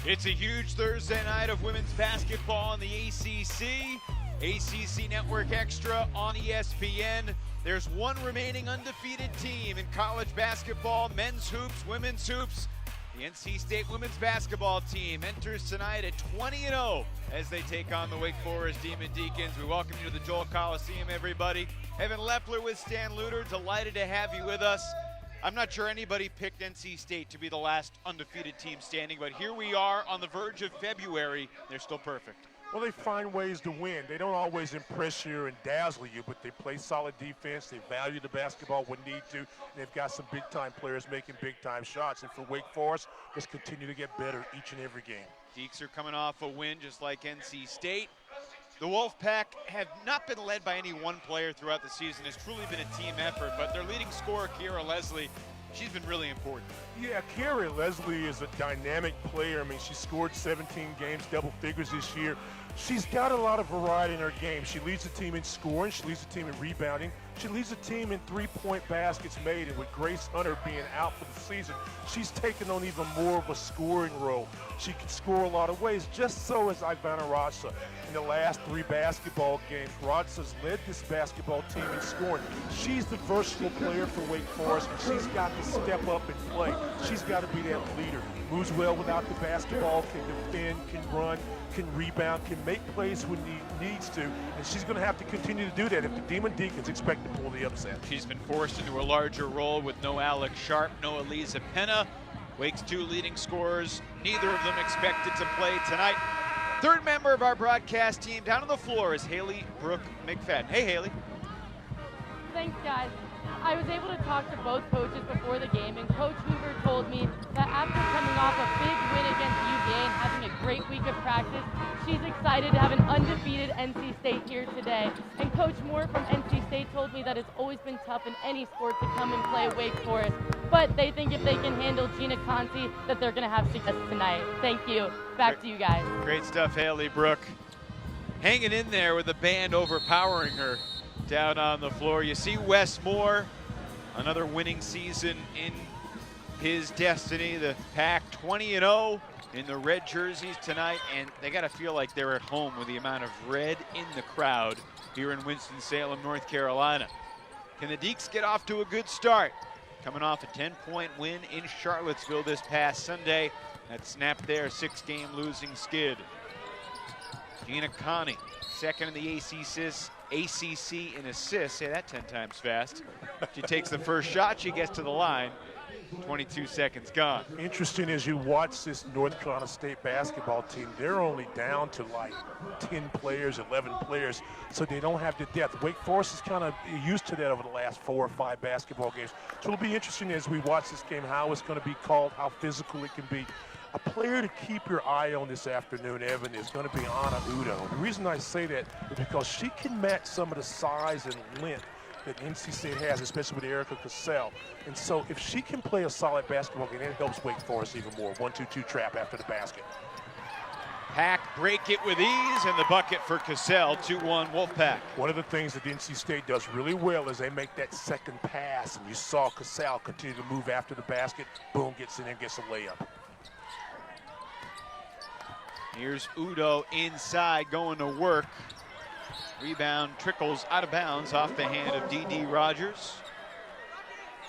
It's a huge Thursday night of women's basketball in the ACC. ACC Network Extra on ESPN. There's one remaining undefeated team in college basketball, men's hoops, women's hoops. The NC State women's basketball team enters tonight at 20-0 as they take on the Wake Forest Deacons. We welcome you to the Coliseum, everybody. Evan Leffler with Stan Luter, delighted to have you with us. I'm not sure anybody picked NC State to be the last undefeated team standing, but here we are on the verge of February. They're still perfect. Well, they find ways to win. They don't always impress you and dazzle you, but they play solid defense. They value the basketball when need to. They've got some big-time players making big-time shots. And for Wake Forest, just continue to get better each and every game. Deeks are coming off a win just like NC State. The Wolfpack have not been led by any one player throughout the season. It's truly been a team effort, but their leading scorer, Kiera Leslie, she's been really important. Yeah, Kiera Leslie is a dynamic player. I mean, she scored 17 games, double figures this year. She's got a lot of variety in her game. She leads the team in scoring. She leads the team in rebounding. She leads the team in three-point baskets made. And with Grace Hunter being out for the season, she's taken on even more of a scoring role. She can score a lot of ways, just so as Ivana Ratsa. In the last 3 basketball games, Ratsa's led this basketball team in scoring. She's the versatile player for Wake Forest, and she's got to step up and play. She's got to be that leader. Moves well without the basketball, can defend, can run, can rebound, can make plays when he needs to, and she's going to have to continue to do that if the Deacons expect to pull the upset. She's been forced into a larger role with no Alex Sharp, no Elisa Penna. Wake's 2 leading scorers, neither of them expected to play tonight. Third member of our broadcast team down on the floor is Haley Brooke McFadden. Hey, Haley. Thanks, guys. I was able to talk to both coaches before the game, and Coach Hoover told me that after coming off a big win against UVA and having a great week of practice, she's excited to have an undefeated NC State here today. And Coach Moore from NC State told me that it's always been tough in any sport to come and play Wake Forest, but they think if they can handle Gina Conti, that they're going to have success tonight. Thank you. Back to you guys. Great stuff, Haley Brooke. Hanging in there with the band overpowering her down on the floor. You see Wes Moore, another winning season in his destiny. The Pack 20-0 in the red jerseys tonight, and they got to feel like they're at home with the amount of red in the crowd here in Winston-Salem, North Carolina. Can the Deeks get off to a good start? Coming off a 10-point win in Charlottesville this past Sunday that snapped their 6-game losing skid. Gina Conti, second in the ACC in assists. Say that 10 times fast. She takes the first shot, she gets to the line. 22 seconds gone. Interesting as you watch this North Carolina State basketball team, they're only down to like 10 players, 11 players, so they don't have the depth. Wake Forest is kind of used to that over the last 4 or 5 basketball games. So it'll be interesting as we watch this game how it's going to be called, how physical it can be. A player to keep your eye on this afternoon, Evan, is going to be Anna Udo. The reason I say that is because she can match some of the size and length that NC State has, especially with Erica Cassell. And so if she can play a solid basketball game, it helps Wake Forest even more. 1-2-2 trap after the basket. Pack break it with ease, and the bucket for Cassell. 2-1 Wolfpack. One of the things that NC State does really well is they make that second pass, and you saw Cassell continue to move after the basket. Boom, gets in and gets a layup. Here's Udo inside, going to work. Rebound trickles out of bounds off the hand of D.D. Rogers.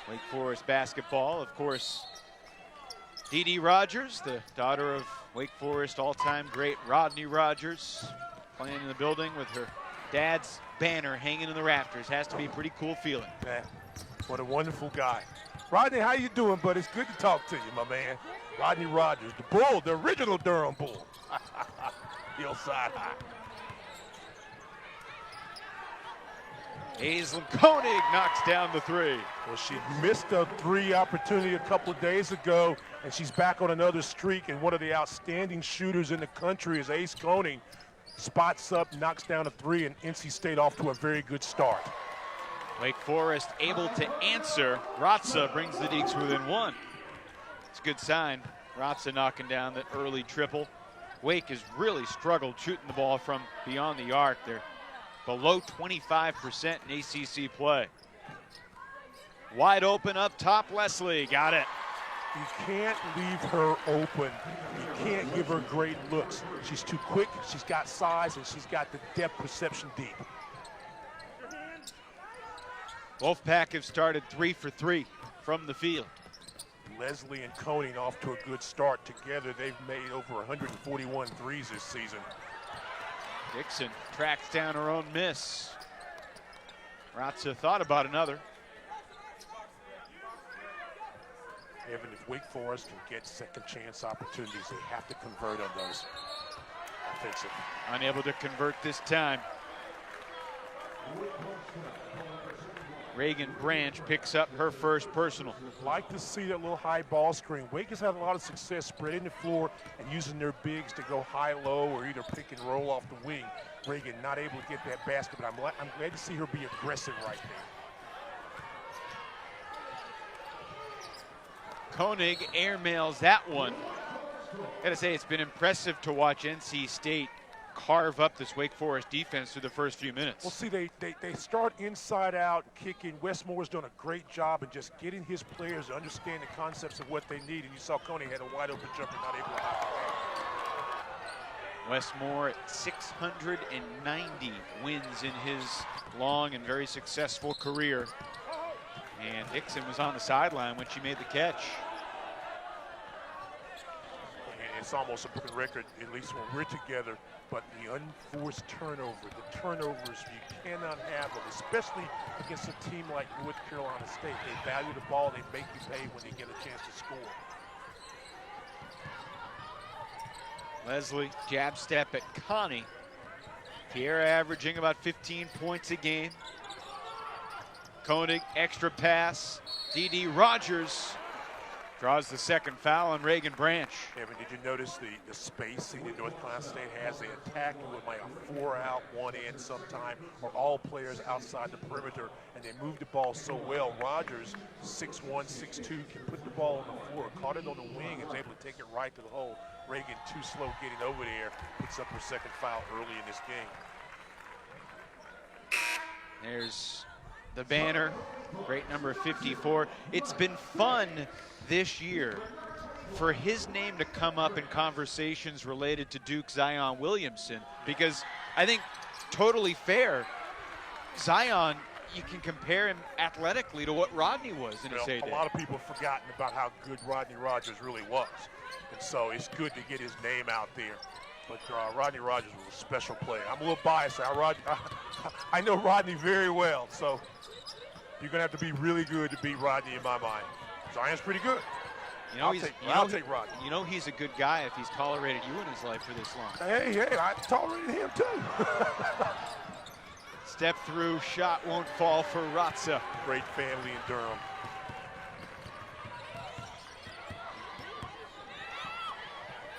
Wake Forest basketball, of course. D.D. Rogers, the daughter of Wake Forest all-time great Rodney Rogers, playing in the building with her dad's banner hanging in the rafters. Has to be a pretty cool feeling. Man, what a wonderful guy. Rodney, how you doing, bud? It's good to talk to you, my man. Rodney Rogers, the Bull, the original Durham Bull. Hillside High. Aislinn Koenig knocks down the 3. Well, she missed a 3 opportunity a couple of days ago, and she's back on another streak, and one of the outstanding shooters in the country is Ace Koenig. Spots up, knocks down a 3, and NC State off to a very good start. Wake Forest able to answer. Ratsa brings the Deeks within 1. It's a good sign. Ratsa knocking down the early triple. Wake has really struggled shooting the ball from beyond the arc. They're below 25% in ACC play. Wide open up top, Leslie got it. You can't leave her open. You can't give her great looks. She's too quick, she's got size, and she's got the depth perception deep. Wolfpack have started 3 for 3 from the field. Leslie and Koenig off to a good start together. They've made over 141 threes this season. Dixon tracks down her own miss. Ratza thought about another. Evan, if Wake Forest can get second chance opportunities, they have to convert on those offensive. Unable to convert this time. Reagan Branch picks up her first personal. Like to see that little high ball screen. Wake has had a lot of success spreading the floor and using their bigs to go high-low or either pick and roll off the wing. Reagan not able to get that basket, but I'm glad to see her be aggressive right there. Koenig airmails that one. Gotta say, it's been impressive to watch NC State carve up this Wake Forest defense through the first few minutes. Well, see, they start inside out, kicking. Westmore's done a great job in just getting his players to understand the concepts of what they need, and you saw Koenig had a wide open jumper, not able to knock it down. Westmore at 690 wins in his long and very successful career. And Dixon was on the sideline when she made the catch. And it's almost a broken record, at least when we're together, but the unforced turnover, the turnovers, you cannot have them, especially against a team like North Carolina State. They value the ball, they make you pay when they get a chance to score. Leslie, jab step at Connie. Tierra averaging about 15 points a game. Koenig, extra pass. D.D. Rogers draws the second foul on Reagan Branch. Evan, did you notice the spacing that North Carolina State has? They attack with like a 4 out, 1 in sometime, or all players outside the perimeter, and they move the ball so well. Rogers, 6'1", 6'2", can put the ball on the floor, caught it on the wing, and is able to take it right to the hole. Reagan, too slow getting over there, picks up her second foul early in this game. There's the banner, great number 54. It's been fun this year for his name to come up in conversations related to Duke Zion Williamson, because I think totally fair, Zion, you can compare him athletically to what Rodney was in his heyday. A lot of people have forgotten about how good Rodney Rogers really was, and so it's good to get his name out there. But Rodney Rogers was a special player. I'm a little biased. I know Rodney very well, so you're going to have to be really good to beat Rodney in my mind. Zion's pretty good. You know, I'll take Rodney. You know he's a good guy if he's tolerated you in his life for this long. Hey, I tolerated him too. Step through, shot won't fall for Ratza. Great family in Durham.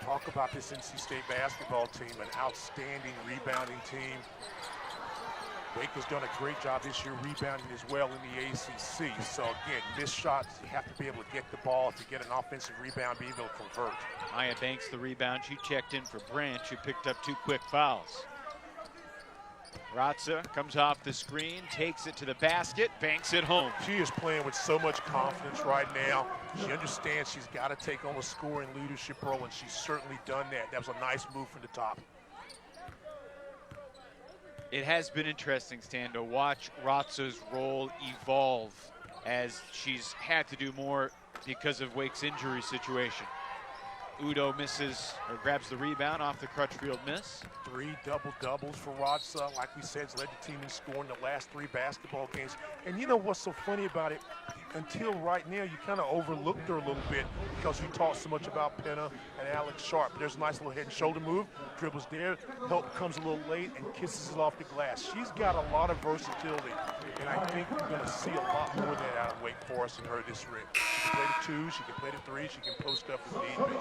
Talk about this NC State basketball team, an outstanding rebounding team. Wake has done a great job this year rebounding as well in the ACC. So again, missed shots, you have to be able to get the ball. If you get an offensive rebound, be able to convert. Maya Banks the rebound. She checked in for Branch, who picked up 2 quick fouls. Ratza comes off the screen, takes it to the basket, banks it home. She is playing with so much confidence right now. She understands she's got to take on a scoring leadership role, and she's certainly done that. That was a nice move from the top. It has been interesting, Stan, to watch Ratza's role evolve as she's had to do more because of Wake's injury situation. Udo misses, or grabs the rebound off the Crutchfield miss. 3 double-doubles for Ratza. Like we said, has led the team in scoring the last 3 basketball games. And you know what's so funny about it? Until right now, you kind of overlooked her a little bit because we talked so much about Penna and Alex Sharp. There's a nice little head and shoulder move, dribbles there, help comes a little late and kisses it off the glass. She's got a lot of versatility, and I think we're going to see a lot more of that out of Wake Forest in her this year. She can play the 2, she can play the 3, she can post up if need be.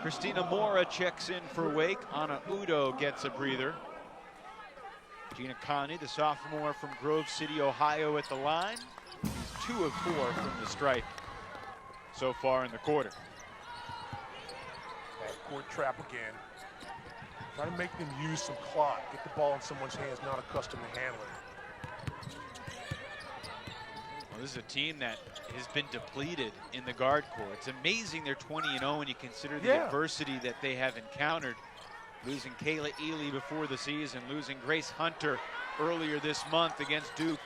Christina Mora checks in for Wake. Anna Udo gets a breather. Gina Connie, the sophomore from Grove City, Ohio, at the line. She's 2 of 4 from the stripe so far in the quarter. Backcourt trap again. Try to make them use some clock. Get the ball in someone's hands not accustomed to handling. Well, this is a team that has been depleted in the guard corps. It's amazing they're 20-0 when you consider the adversity that they have encountered. Losing Kayla Ely before the season, losing Grace Hunter earlier this month against Duke.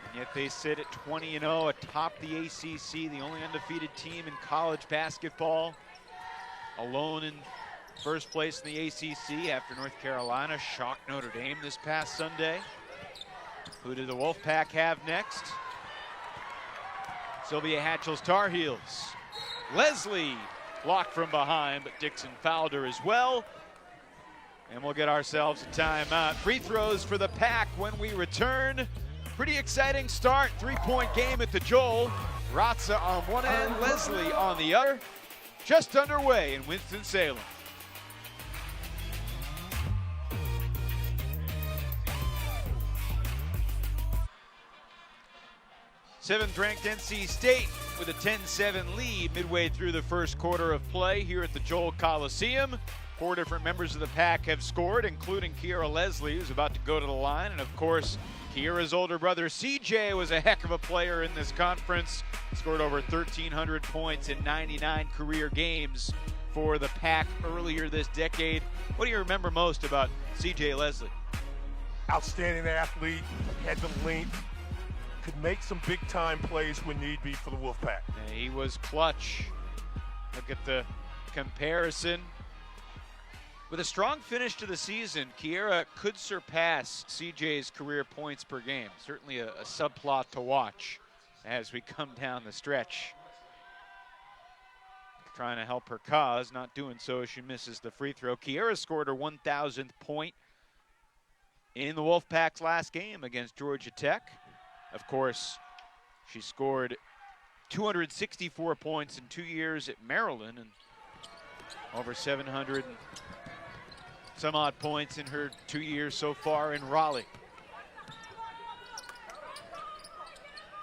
And yet they sit at 20-0 atop the ACC, the only undefeated team in college basketball. Alone in first place in the ACC after North Carolina shocked Notre Dame this past Sunday. Who do the Wolfpack have next? Sylvia Hatchell's Tar Heels. Leslie blocked from behind, but Dixon fouled her as well. And we'll get ourselves a timeout. Free throws for the Pack when we return. Pretty exciting start, three-point game at the Joel. Ratza on one end, Leslie on the other. Just underway in Winston-Salem. Seventh-ranked NC State with a 10-7 lead midway through the first quarter of play here at the Joel Coliseum. 4 different members of the Pack have scored, including Kiera Leslie, who's about to go to the line. And, of course, Kiera's older brother, CJ, was a heck of a player in this conference. Scored over 1,300 points in 99 career games for the Pack earlier this decade. What do you remember most about CJ Leslie? Outstanding athlete, had the length, could make some big-time plays when need be for the Wolfpack. And he was clutch. Look at the comparison. With a strong finish to the season, Kiera could surpass CJ's career points per game. Certainly a subplot to watch as we come down the stretch. Trying to help her cause, not doing so as she misses the free throw. Kiera scored her 1,000th point in the Wolfpack's last game against Georgia Tech. Of course, she scored 264 points in 2 years at Maryland and over 700 and some odd points in her 2 years so far in Raleigh.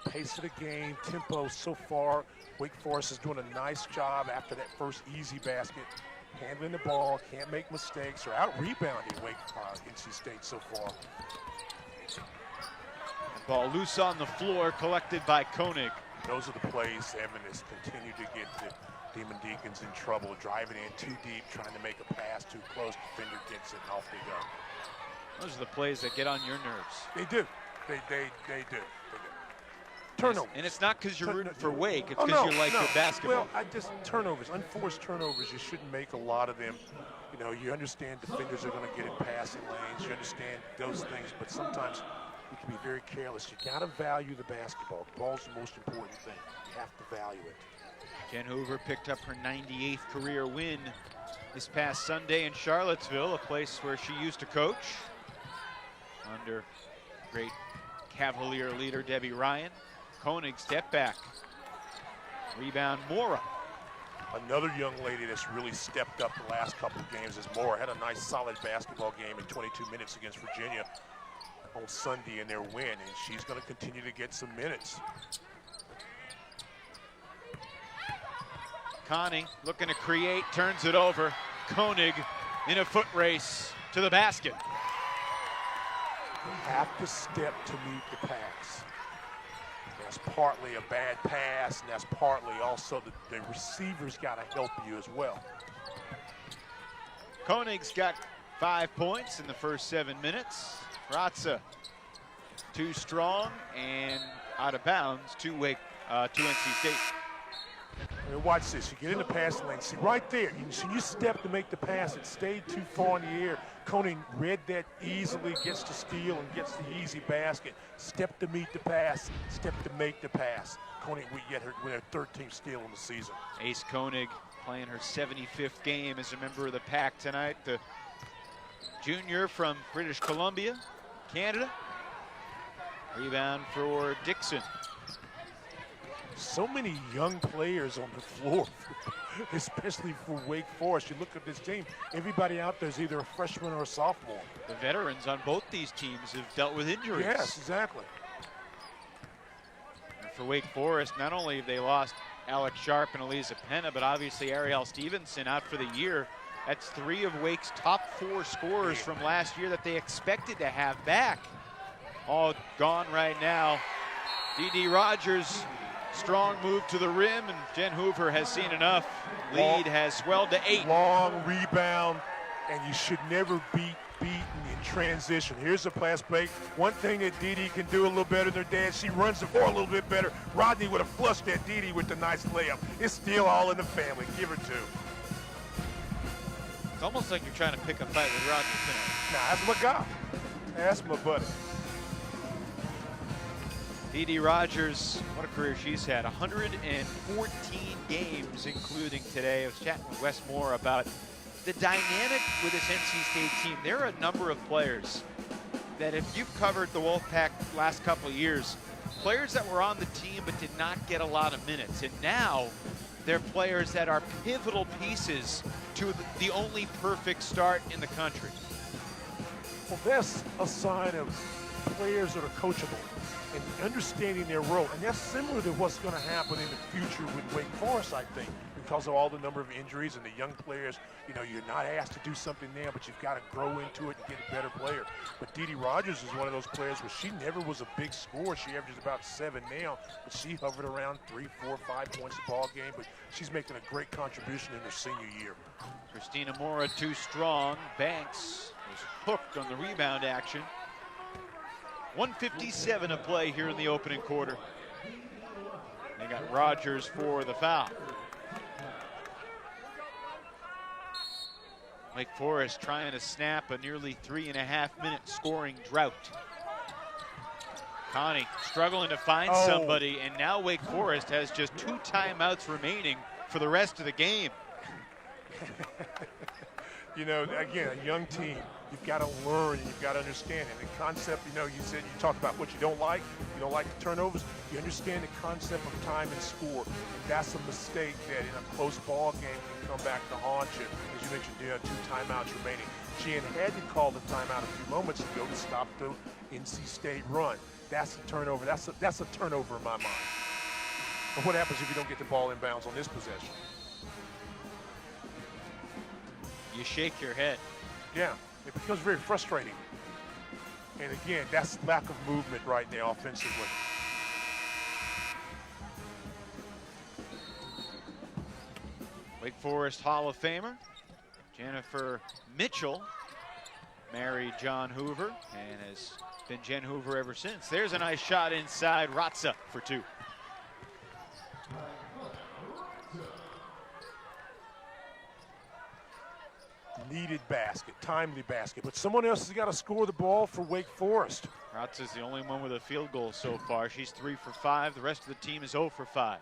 Pace of the game, tempo so far. Wake Forest is doing a nice job after that first easy basket. Handling the ball, can't make mistakes, or out-rebounding NC State so far. Ball loose on the floor, collected by Koenig. Those are the plays Evan has continued to get the Demon Deacons in trouble, driving in too deep, trying to make a pass too close, defender gets it, and off they go. Those are the plays that get on your nerves. They do. They do. Turnovers. And it's not because you're rooting for Wake, it's because you like good basketball. Well, turnovers, unforced turnovers, you shouldn't make a lot of them. You know, you understand defenders are going to get in passing lanes, you understand those things, but sometimes you can be very careless. You got to value the basketball. The ball's the most important thing. You have to value it. Jen Hoover picked up her 98th career win this past Sunday in Charlottesville, a place where she used to coach under great Cavalier leader Debbie Ryan. Koenig step back. Rebound Mora. Another young lady that's really stepped up the last couple of games is Mora. Had a nice solid basketball game in 22 minutes against Virginia on Sunday in their win, and she's going to continue to get some minutes. Connie looking to create, turns it over. Koenig in a foot race to the basket. You have to step to meet the pass. That's partly a bad pass, and that's partly also the receivers got to help you as well. Koenig's got 5 points in the first 7 minutes. Ratza, too strong and out of bounds to NC State. And watch this. You get in the passing lane. See right there. You step to make the pass. It stayed too far in the air. Koenig read that easily, gets the steal and gets the easy basket. Step to meet the pass. Step to make the pass. Koenig we get her with her 13th steal in the season. Ace Koenig playing her 75th game as a member of the Pack tonight. The junior from British Columbia, Canada. Rebound for Dixon. So many young players on the floor, especially for Wake Forest. You look at this team, everybody out there is either a freshman or a sophomore. The veterans on both these teams have dealt with injuries. Yes, exactly. And for Wake Forest, not only have they lost Alex Sharp and Eliza Penna, but obviously Ariel Stevenson out for the year. That's 3 of Wake's top 4 scorers from last year that they expected to have back. all gone right now. Dee Rogers, strong move to the rim, and Jen Hoover has seen enough. Lead has swelled to 8. Long rebound, and you should never be beaten in transition. Here's a pass play. One thing that Dee can do a little better than her dad, she runs the floor a little bit better. Rodney would have flushed at Dee with the nice layup. It's still all in the family. Give her 2. It's almost like you're trying to pick a fight with Rodney tonight. Nah, that's my guy. That's my buddy. Dee Rogers, what a career she's had. 114 games, including today. I was chatting with Wes Moore about the dynamic with this NC State team. There are a number of players that, if you've covered the Wolfpack last couple of years, players that were on the team but did not get a lot of minutes. And now they're players that are pivotal pieces to the only perfect start in the country. Well, that's a sign of players that are coachable and understanding their role. And that's similar to what's going to happen in the future with Wake Forest, I think, because of all the number of injuries and the young players. You know, you're not asked to do something now, but you've got to grow into it and get a better player. But Dee Rogers is one of those players where she never was a big scorer. She averages about 7 now, but she hovered around 3, 4, 5 points a ball game. But she's making a great contribution in her senior year. Christina Mora too strong. Banks was hooked on the rebound action. 1:57 to play here in the opening quarter. They got Rogers for the foul. Wake Forest trying to snap a nearly 3.5-minute scoring drought. Connie struggling to find somebody, and now Wake Forest has just 2 timeouts remaining for the rest of the game. You know, again, a young team, you've got to learn and you've got to understand. And the concept, you know, you talked about what you don't like the turnovers. You understand the concept of time and score. And that's a mistake that in a close ball game can come back to haunt you. As you mentioned, there are 2 timeouts remaining. Jen had to call the timeout a few moments ago to stop the NC State run. That's a turnover. That's a turnover in my mind. But what happens if you don't get the ball in bounds on this possession? You shake your head. Yeah, it becomes very frustrating. And again, that's lack of movement right now offensively. Wake Forest Hall of Famer Jennifer Mitchell married John Hoover and has been Jen Hoover ever since. There's a nice shot inside. Ratza for 2. Needed basket, timely basket, but someone else has got to score the ball for Wake Forest. Ratza's the only one with a field goal so far. She's 3 for 5. The rest of the team is 0 for 5.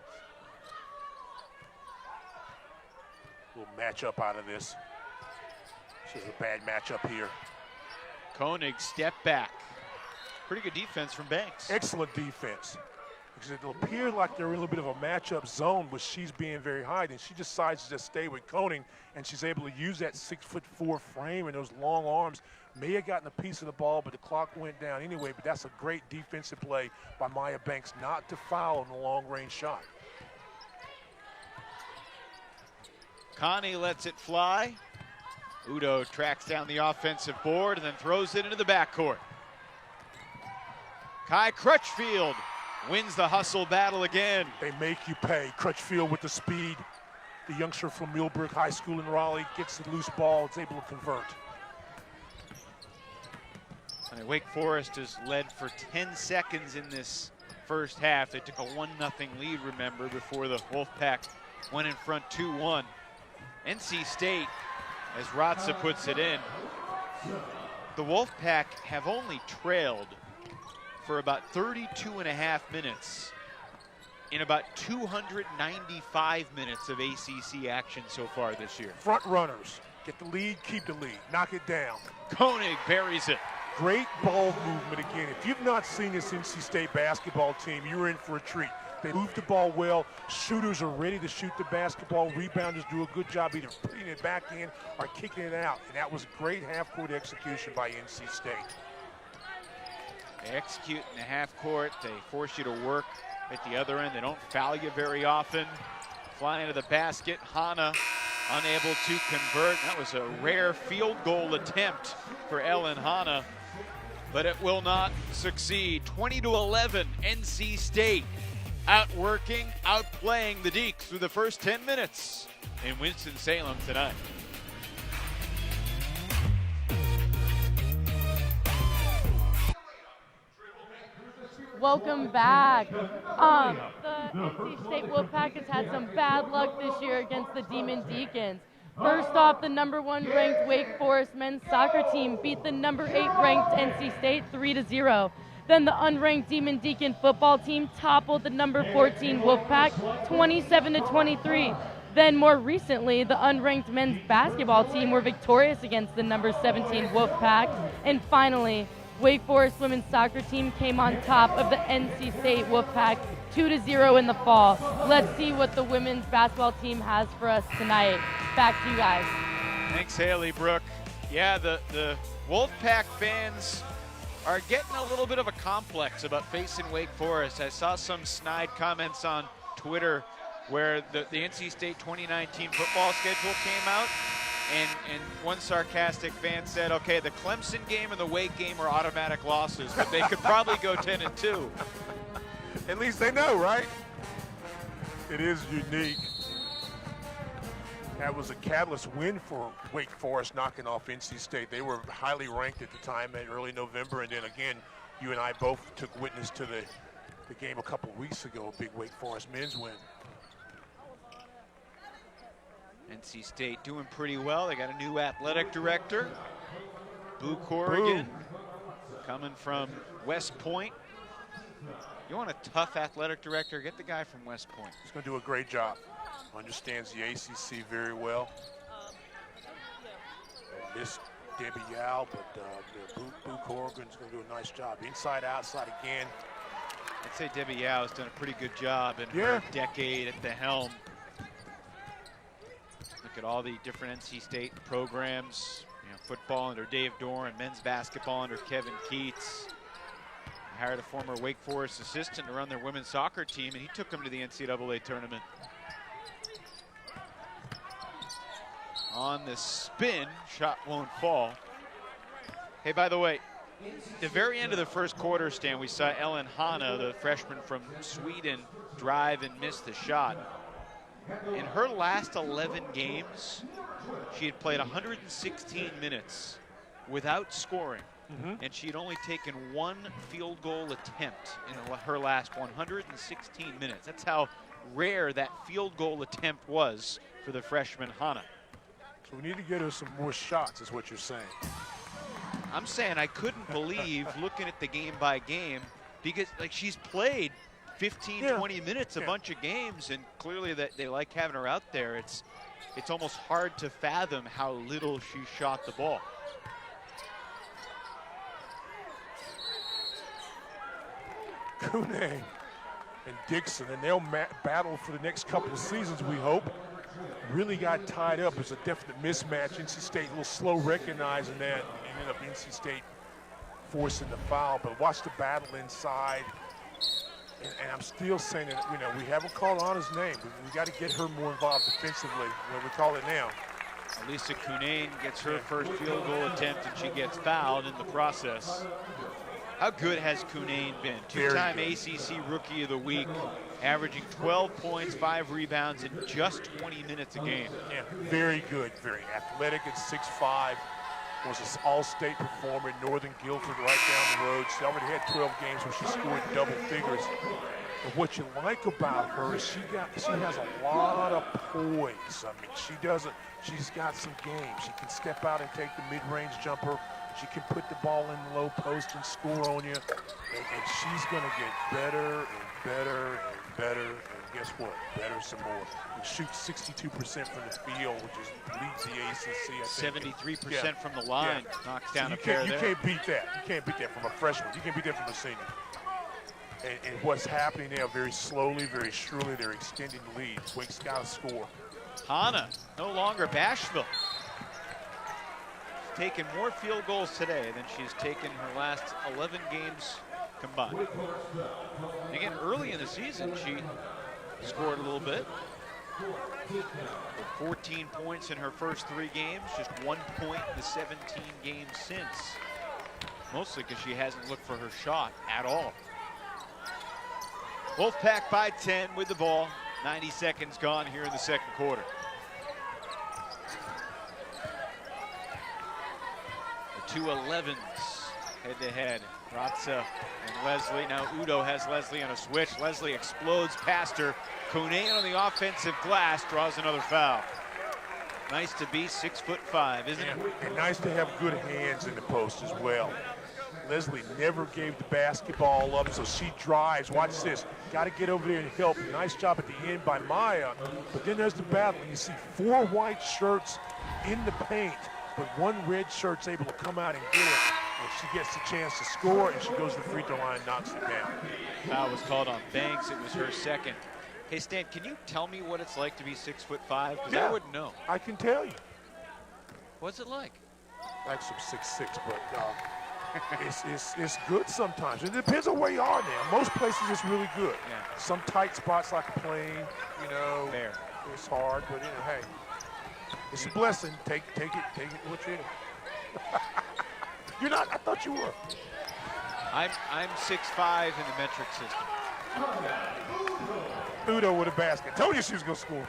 Little matchup out of this. This is a bad matchup here. Koenig step back. Pretty good defense from Banks. Excellent defense. Because it'll appear like they're in a little bit of a matchup zone, but she's being very high, and she decides to just stay with Koenig, and she's able to use that 6'4" frame and those long arms. May have gotten a piece of the ball, but the clock went down anyway. But that's a great defensive play by Maya Banks not to foul on the long-range shot. Connie lets it fly. Udo tracks down the offensive board and then throws it into the backcourt. Kai Crutchfield wins the hustle battle again. They make you pay. Crutchfield with the speed. The youngster from Millbrook High School in Raleigh gets the loose ball. It's able to convert. And Wake Forest has led for 10 seconds in this first half. They took a 1-0 lead, remember, before the Wolfpack went in front 2-1. NC State, as Ratza puts it in, the Wolfpack have only trailed for about 32.5 minutes in about 295 minutes of ACC action so far this year. Front runners. Get the lead, keep the lead. Knock it down. Koenig buries it. Great ball movement again. If you've not seen this NC State basketball team, you're in for a treat. They move the ball well. Shooters are ready to shoot the basketball. Rebounders do a good job either putting it back in or kicking it out. And that was great half-court execution by NC State. They execute in the half court. They force you to work at the other end. They don't foul you very often. Flying to the basket. Hana unable to convert. That was a rare field goal attempt for Ellen Hana. but it will not succeed. 20-11, NC State outworking, outplaying the Deacs through the first 10 minutes in Winston-Salem tonight. Welcome back. The NC State Wolfpack has had some bad luck this year against the Demon Deacons. First off, the #1 ranked Wake Forest men's soccer team beat the #8 ranked NC State 3-0. Then the unranked Demon Deacon football team toppled the #14 Wolfpack 27-23. Then more recently, the unranked men's basketball team were victorious against the #17 Wolfpack. And finally, Wake Forest women's soccer team came on top of the NC State Wolfpack 2-0 in the fall. Let's see what the women's basketball team has for us tonight. Back to you guys. Thanks, Haley Brooke. Yeah, the Wolfpack fans are getting a little bit of a complex about facing Wake Forest. I saw some snide comments on Twitter where the NC State 2019 football schedule came out, and one sarcastic fan said, okay, the Clemson game and the Wake game are automatic losses, but they could probably go 10-2. At least they know, right? It is unique. That was a catalyst win for Wake Forest, knocking off NC State. They were highly ranked at the time in early November, and then again, you and I both took witness to the game a couple weeks ago, a big Wake Forest men's win. NC State doing pretty well. They got a new athletic director, Boo Corrigan, coming from West Point. You want a tough athletic director, get the guy from West Point. He's going to do a great job. Understands the ACC very well. Miss Debbie Yao, but Boo Corrigan's going to do a nice job. Inside, outside again. I'd say Debbie Yao has done a pretty good job in her decade at the helm. Look at all the different NC State programs. You know, football under Dave Doran, men's basketball under Kevin Keats. They hired a former Wake Forest assistant to run their women's soccer team, and he took them to the NCAA tournament. On the spin, shot won't fall. Hey, by the way, the very end of the first quarter, Stan, we saw Ellen Hanna, the freshman from Sweden, drive and miss the shot. In her last 11 games, she had played 116 minutes without scoring, and she had only taken one field goal attempt in her last 116 minutes. That's how rare that field goal attempt was for the freshman Hanna. So we need to get her some more shots, is what you're saying. I'm saying I couldn't believe looking at the game by game, because like she's played 15, 20 minutes a bunch of games, and clearly that they like having her out there. It's almost hard to fathom how little she shot the ball. Kunang and Dixon, and they'll battle for the next couple of seasons, we hope. Really got tied up. It's a definite mismatch. NC State a little slow recognizing that, and ended up NC State forcing the foul. But watch the battle inside. And I'm still saying that, you know, we haven't called Anna's name. We got to get her more involved defensively when we call it now. Lisa Kunane gets her first field goal attempt, and she gets fouled in the process. How good has Kunane been? Two-time ACC Rookie of the Week, averaging 12 points, 5 rebounds in just 20 minutes a game. Yeah, very good, very athletic at 6'5". Was an all-state performer at Northern Guilford right down the road. She already had 12 games where she scored double figures. But what you like about her is she has a lot of poise. I mean, she's got some game. She can step out and take the mid-range jumper. She can put the ball in the low post and score on you. And she's going to get better and better and better. And guess what? Better some more. And shoots 62% from the field, which leads the ACC. I think. 73% from the line. Knocks down a pair there. You can't beat that. You can't beat that from a freshman. You can't beat that from a senior. And what's happening now, very slowly, very surely, they're extending the lead. Wake's got to score. Hanna, no longer bashful. Taken more field goals today than she's taken her last 11 games combined. Again, early in the season, she scored a little bit. With 14 points in her first 3 games, just 1 point in the 17 games since. mostly because she hasn't looked for her shot at all. Wolfpack by 10 with the ball. 90 seconds gone here in the second quarter. The two 11s head-to-head. Ratza and Leslie. Now Udo has Leslie on a switch. Leslie explodes past her. Kunain on the offensive glass draws another foul. Nice to be 6'5", isn't it? And nice to have good hands in the post as well. Leslie never gave the basketball up, so she drives. Watch this. Got to get over there and help. Nice job at the end by Maya. But then there's the battle. You see 4 white shirts in the paint, but 1 red shirt's able to come out and get it. And she gets the chance to score, and she goes to the free throw line and knocks it down. Foul was called on Banks. It was her second. Hey, Stan, can you tell me what it's like to be 6'5"? Because I wouldn't know. I can tell you. What's it like? Like some 6'6", but it's good sometimes. It depends on where you are now. Most places it's really good. Yeah. Some tight spots like a plane, you know, Fair. It's hard, but hey, it's a blessing. Take it what you're in. You're not, I thought you were. I'm 6'5" in the metric system. Udo with a basket. Told you she was gonna score.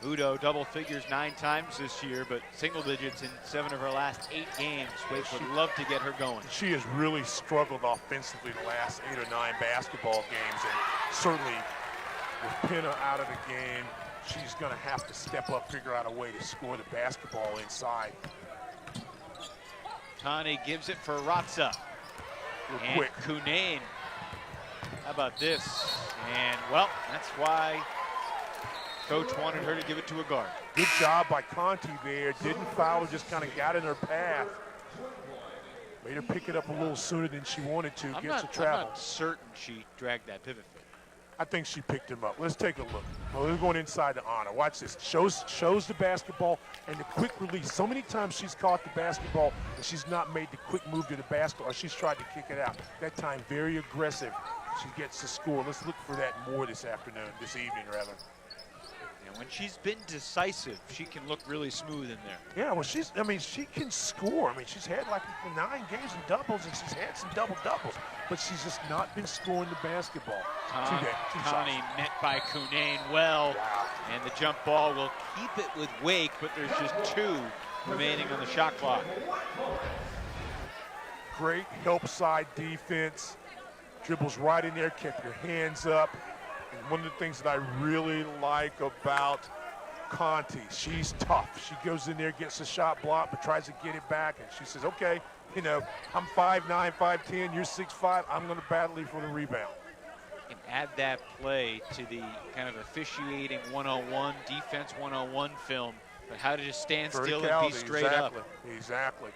Udo double figures 9 times this year, but single digits in 7 of her last 8 games. Wake would love to get her going. She has really struggled offensively the last 8 or 9 basketball games, and certainly with Penna out of the game, she's gonna have to step up, figure out a way to score the basketball inside. Tani gives it for Ratza. And Quick. Kunain. How about this? And, well, that's why Coach wanted her to give it to a guard. Good job by Conti there. Didn't foul her, just kind of got in her path. Made her pick it up a little sooner than she wanted to. I'm Gets the travel. not certain she dragged that pivot. I think she picked him up. Let's take a look. Well, we're going inside to Anna. Watch this. Shows the basketball and the quick release. So many times she's caught the basketball and she's not made the quick move to the basket, or she's tried to kick it out. That time, very aggressive. She gets the score. Let's look for that more this evening rather. And when she's been decisive, she can look really smooth in there. Yeah, well, she can score. She's had like 9 games in doubles, and she's had some double-doubles, but she's just not been scoring the basketball. Tani met by Kunain well, and the jump ball will keep it with Wake, but there's just 2 remaining on the shot clock. Great help side defense. Dribbles right in there, kept your hands up. And one of the things that I really like about Conti, she's tough. She goes in there, gets the shot blocked, but tries to get it back. And she says, okay, I'm 5'9", 5'10", you're 6'5", I'm going to battle you for the rebound. And add that play to the kind of officiating 101, defense 101 film, but how to just stand still and be straight up. Exactly.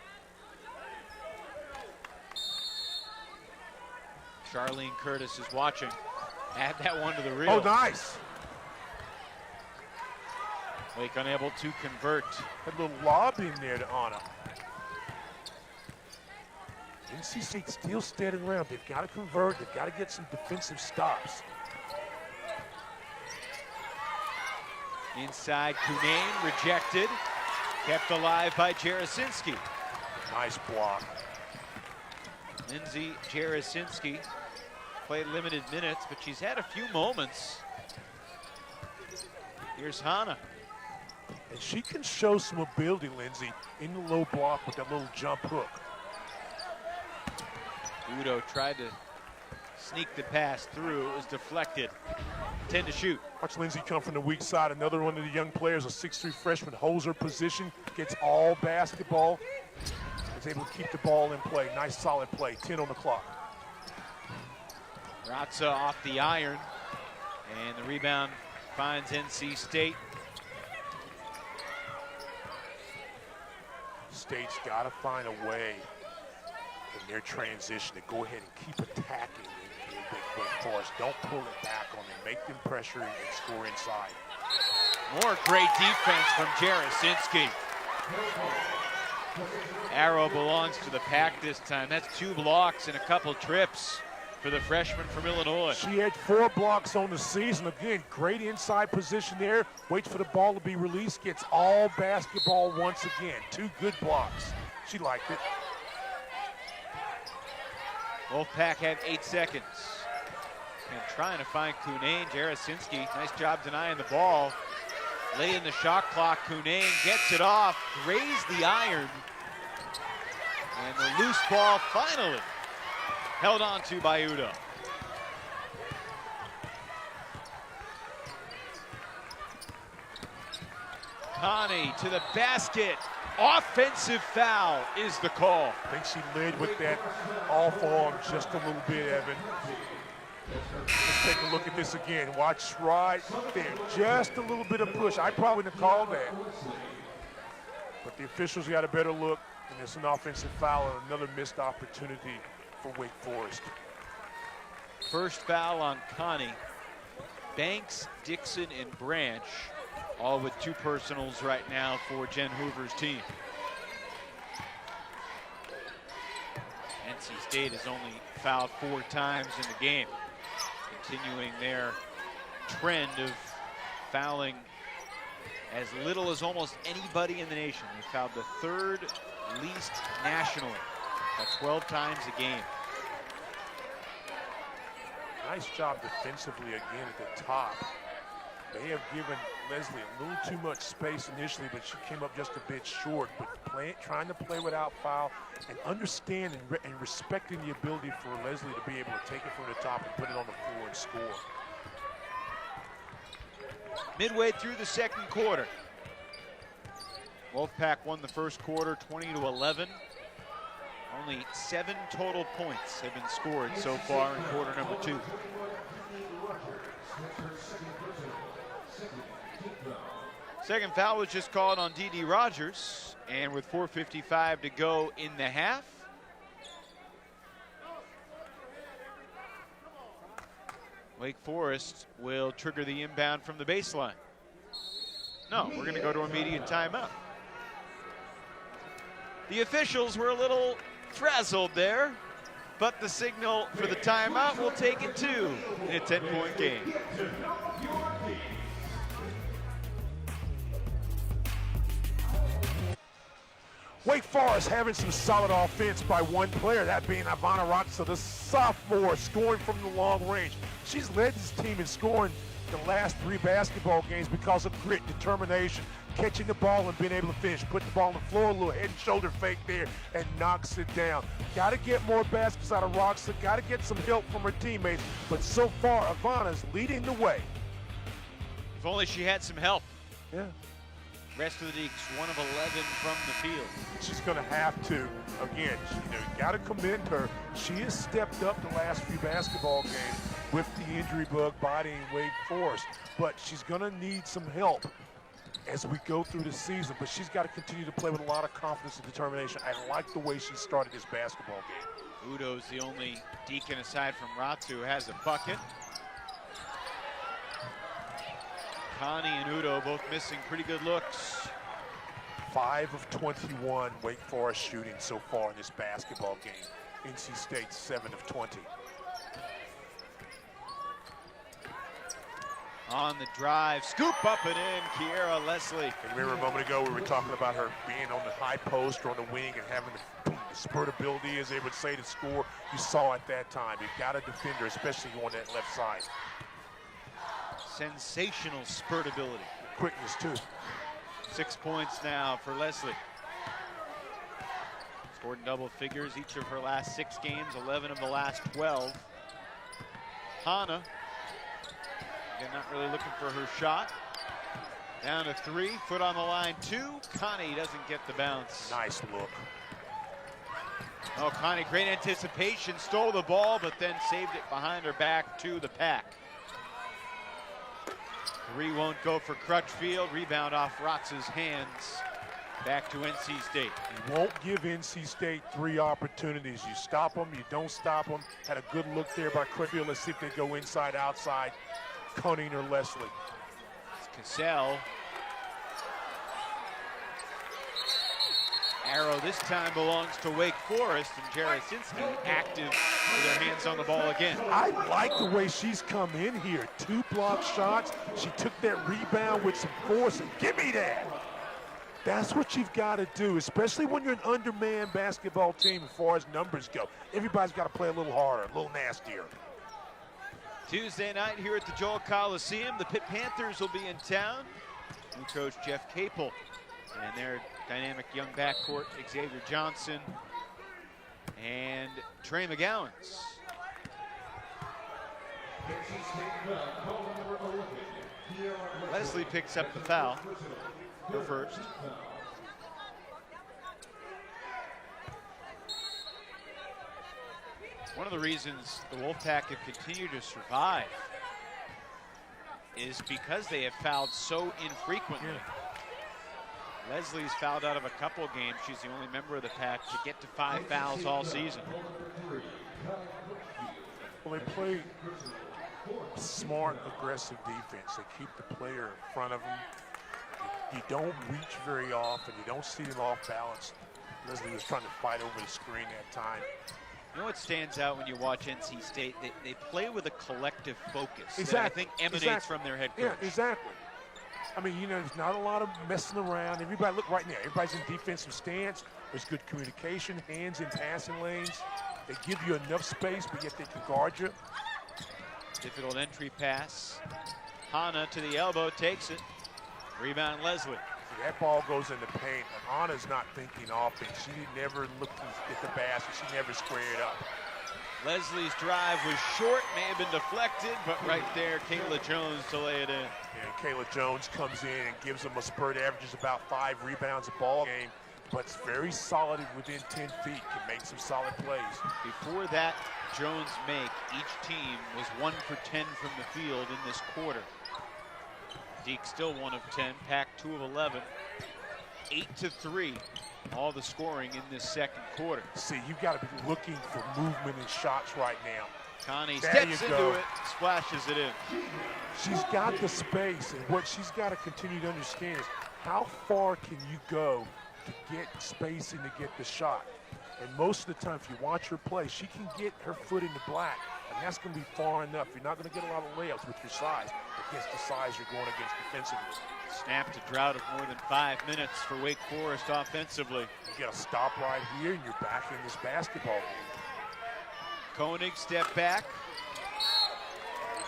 Charlene Curtis is watching. Add that one to the reel. Oh, nice. Wake unable to convert. That little lob in there to Anna. NC State still standing around. They've got to convert. They've got to get some defensive stops. Inside, Kunain rejected. Kept alive by Jarasinski. Nice block. Lindsay Jarasinski played limited minutes, but she's had a few moments. Here's Hannah. And she can show some ability, Lindsay, in the low block with that little jump hook. Udo tried to sneak the pass through. It was deflected. 10 to shoot. Watch Lindsay come from the weak side. Another one of the young players, a 6'3" freshman, holds her position, gets all basketball, is able to keep the ball in play. Nice solid play, 10 on the clock. Ratza off the iron, and the rebound finds NC State. State's got to find a way in their transition to go ahead and keep attacking in Big Wake Forest. Don't pull it back on them. Make them pressure and score inside. More great defense from Jarasinski. Arrow belongs to the pack this time. That's 2 blocks and a couple trips for the freshman from Illinois. She had 4 blocks on the season. Again, great inside position there. Waits for the ball to be released. Gets all basketball once again. 2 good blocks. She liked it. Wolfpack have 8 seconds. And trying to find Kunane. Jarasinski, nice job denying the ball. Late in the shot clock, Kunane gets it off, grazed the iron. And the loose ball finally held on to by Udo. Connie to the basket. Offensive foul is the call. I think she led with that off arm just a little bit, Evan. Let's take a look at this again. Watch right there. Just a little bit of push. I probably didn't call that. But the officials got a better look, and it's an offensive foul and another missed opportunity for Wake Forest. First foul on Connie. Banks, Dixon, and Branch, all with 2 personals right now for Jen Hoover's team. NC State has only fouled 4 times in the game, continuing their trend of fouling as little as almost anybody in the nation. They fouled the 3rd least nationally, about 12 times a game. Nice job defensively again at the top. They have given Leslie a little too much space initially, but she came up just a bit short. But trying to play without foul and understand and respecting the ability for Leslie to be able to take it from the top and put it on the floor and score. Midway through the second quarter, Wolfpack won the first quarter 20-11. Only 7 total points have been scored so far in quarter number 2. Second foul was just called on D.D. Rogers, and with 4:55 to go in the half, Wake Forest will trigger the inbound from the baseline. No, we're going to go to immediate timeout. The officials were a little frazzled there, but the signal for the timeout will take it 2 in a 10-point game. Wake Forest having some solid offense by 1 player, that being Ivana Roxa, the sophomore, scoring from the long range. She's led this team in scoring the last 3 basketball games because of grit, determination, catching the ball and being able to finish. Put the ball on the floor, a little head and shoulder fake there, and knocks it down. Got to get more baskets out of Roxa, got to get some help from her teammates, but so far, Ivana's leading the way. If only she had some help. Yeah. Rest of the Deeks, 1 of 11 from the field. She's going to have to. Again, you got to commend her. She has stepped up the last few basketball games with the injury bug bodying Wake Forest. But she's going to need some help as we go through the season. But she's got to continue to play with a lot of confidence and determination. I like the way she started this basketball game. Udo's the only Deacon aside from Ratsu who has a bucket. Connie and Udo both missing pretty good looks. 5 of 21 Wake Forest shooting so far in this basketball game. NC State 7 of 20. On the drive, scoop up and in, Kiera Leslie. And remember a moment ago we were talking about her being on the high post or on the wing and having the spurt ability, as they would say, to score. You saw at that time. You've got to defend her, especially on that left side. Sensational spurt ability. Quickness, too. 6 points now for Leslie. Scored in double figures each of her last 6 games, 11 of the last 12. Hannah, again, not really looking for her shot. Down to 3, foot on the line, 2. Connie doesn't get the bounce. Nice look. Oh, Connie, great anticipation, stole the ball, but then saved it behind her back to the pack. 3 won't go for Crutchfield. Rebound off Rotz's hands. Back to NC State. You won't give NC State 3 opportunities. You stop them, you don't stop them. Had a good look there by Crutchfield. Let's see if they go inside, outside. Cunning or Leslie. It's Cassell. Arrow this time belongs to Wake Forest, and Jarasinski active with her hands on the ball again. I like the way she's come in here. 2 block shots. She took that rebound with some force, and give me that. That's what you've got to do, especially when you're an undermanned basketball team as far as numbers go. Everybody's got to play a little harder, a little nastier. Tuesday night here at the Joel Coliseum, the Pitt Panthers will be in town. New coach Jeff Capel and their dynamic young backcourt, Xavier Johnson and Trey McGowens. Leslie picks up the foul, her first. One of the reasons the Wolfpack have continued to survive is because they have fouled so infrequently. Leslie's fouled out of a couple of games. She's the only member of the pack to get to 5 fouls all season. Well, they play smart, aggressive defense. They keep the player in front of them. You don't reach very often. You don't see them off balance. Leslie was trying to fight over the screen that time. You know what stands out when you watch NC State? They play with a collective focus Exactly. that I think emanates from their head coach. Yeah, exactly. I mean, you know, there's not a lot of messing around. Everybody, look right now, everybody's in defensive stance. There's good communication, hands in passing lanes. They give you enough space, but yet they can guard you. Difficult entry pass. Hana to the elbow, takes it. Rebound Leslie. See, that ball goes in the paint, and Hana's not thinking offense. She never looked at the basket. She never squared up. Leslie's drive was short, may have been deflected, but right there, Kayla Jones to lay it in. And Kayla Jones comes in and gives them a spurt, averages about 5 rebounds a ball game, but it's very solid within 10 feet, can make some solid plays. Before that Jones make, each team was 1 for 10 from the field in this quarter. Deke still 1 of 10, Pack 2 of 11, 8-3. All the scoring in this second quarter. See, you've got to be looking for movement and shots right now. Connie There steps you into go. it, splashes it in. She's got the space, and what she's got to continue to understand is how far can you go to get spacing to get the shot. And most of the time, if you watch her play, she can get her foot in the black, and that's going to be far enough. You're not going to get a lot of layups with your size against the size you're going against defensively. Snapped a drought of more than 5 minutes for Wake Forest offensively. You got to stop right here, and you're back in this basketball game. Koenig step back.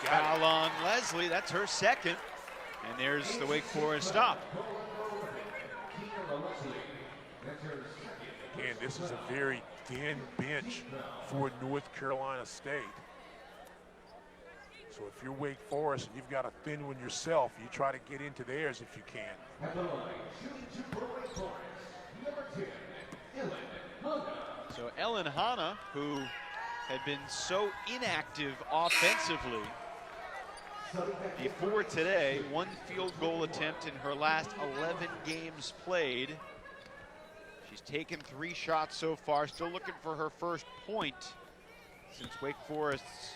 Foul on Leslie, that's her second. And there's the Wake Forest stop. Again, this is a very thin bench for North Carolina State. So if you're Wake Forest and you've got a thin one yourself, you try to get into theirs if you can. So Ellen Hana, who had been so inactive offensively before today, 1 field goal attempt in her last 11 games played. She's taken 3 shots so far, still looking for her first point since Wake Forest's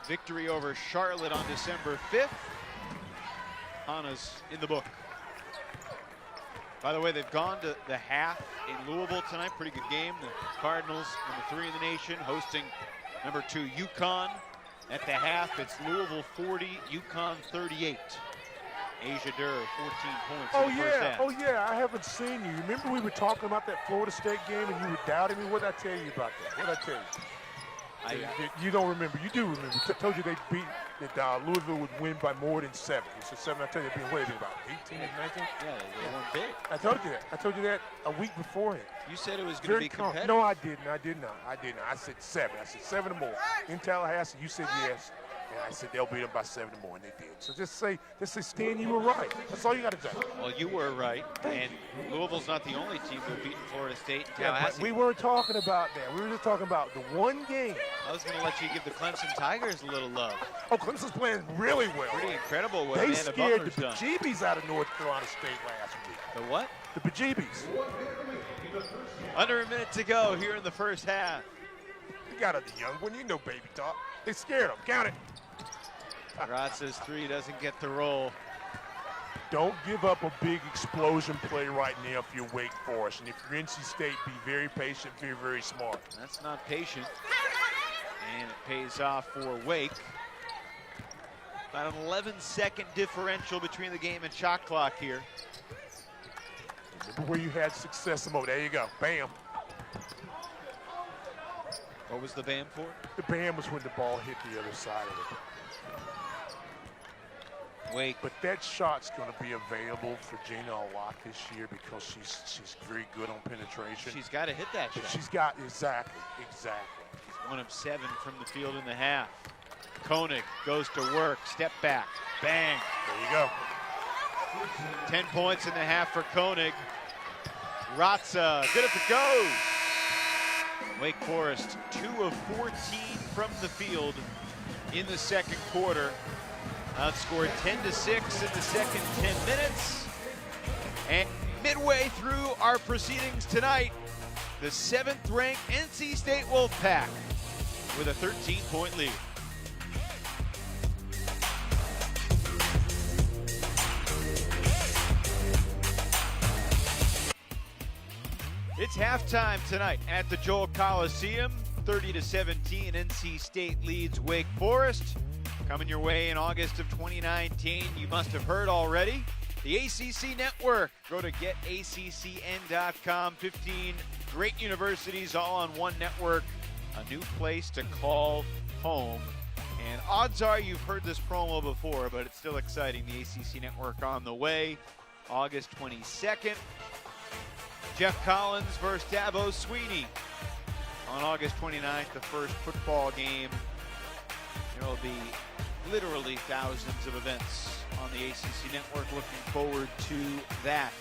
victory over Charlotte on December 5th. Hana's in the book. By the way, they've gone to the half in Louisville tonight. Pretty good game. The Cardinals, number 3 in the nation, hosting number 2 UConn. At the half, it's Louisville 40, UConn 38. Asia Durr, 14 points in the first half. Oh yeah, I haven't seen you. Remember we were talking about that Florida State game and you were doubting me? What did I tell you about that? What did I tell you? You don't remember. You do remember. I told you they beat, that Louisville would win by more than 7. So 7, I tell you, they'd be waiting about 18 and 19. Yeah, they won big. I told you that. I told you that a week beforehand. You said it was going to be competitive. No, I didn't. I did not. I said 7. I said 7 or more. In Tallahassee, you said yes. And I said they'll beat them by 7 or more, and they did. So just say, Stan, you were right. That's all you got to do. Well, you were right. And Louisville's not the only team who've beaten Florida State. Yeah, but we weren't talking about that. We were just talking about the one game. I was going to let you give the Clemson Tigers a little love. Oh, Clemson's playing really well. Pretty incredible what they Amanda scared Butler's the done. bejeebies out of North Carolina State last week. The what? The bejeebies. Under a minute to go here in the first half. You got it, the young one. You know baby talk. They scared him. Count it. Graz's 3 doesn't get the roll. Don't give up a big explosion play right now if you're Wake Forest. And if you're NC State, be very patient, be very smart. That's not patient. And it pays off for Wake. About an 11-second differential between the game and shot clock here. where you had success. There you go. Bam. What was the bam for? The bam was when the ball hit the other side of it. Wait. But that shot's going to be available for Gina a lot this year because she's very good on penetration. She's got to hit that shot. She's got, exactly. She's 1 of 7 from the field in the half. Koenig goes to work, step back, bang. There you go. 10 points in the half for Koenig. Ratza, good if it goes. Wake Forest, 2 of 14 from the field in the second quarter. Outscored 10-6 in the second 10 minutes. And midway through our proceedings tonight, the 7th-ranked NC State Wolfpack with a 13-point lead. It's halftime tonight at the Joel Coliseum. 30-17, NC State leads Wake Forest. Coming your way in August of 2019, you must have heard already. The ACC Network. Go to getaccn.com. 15 great universities all on one network. A new place to call home. And odds are you've heard this promo before, but it's still exciting. The ACC Network on the way. August 22nd. Jeff Collins versus Dabo Sweeney. On August 29th, the first football game. There will be literally thousands of events on the ACC Network. Looking forward to that.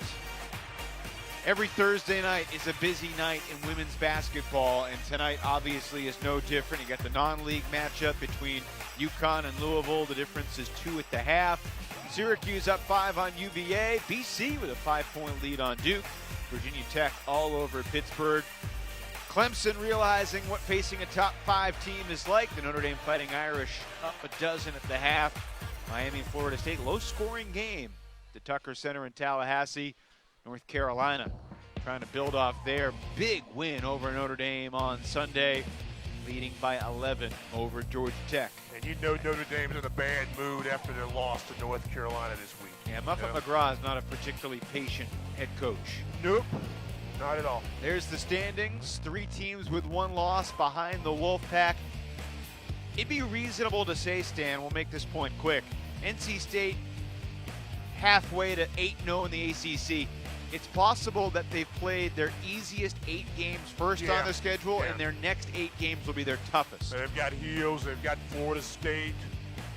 Every Thursday night is a busy night in women's basketball, and tonight obviously is no different. You got the non-league matchup between UConn and Louisville. The difference is 2 at the half. Syracuse up 5 on UVA. BC with a 5-point lead on Duke. Virginia Tech all over Pittsburgh. Clemson realizing what facing a top 5 team is like. The Notre Dame Fighting Irish up 12 at the half. Miami and Florida State, low-scoring game. The Tucker Center in Tallahassee. North Carolina trying to build off their big win over Notre Dame on Sunday, leading by 11 over Georgia Tech. And you know Notre Dame is in a bad mood after their loss to North Carolina this week. Yeah, Muffet McGraw is not a particularly patient head coach. Nope, not at all. There's the standings. 3 teams with 1 loss behind the Wolfpack. It'd be reasonable to say, Stan, we'll make this point quick, NC State halfway to 8-0 in the ACC. It's possible that they've played their easiest 8 games first on the schedule, and their next 8 games will be their toughest. They've got Heels, they've got Florida State,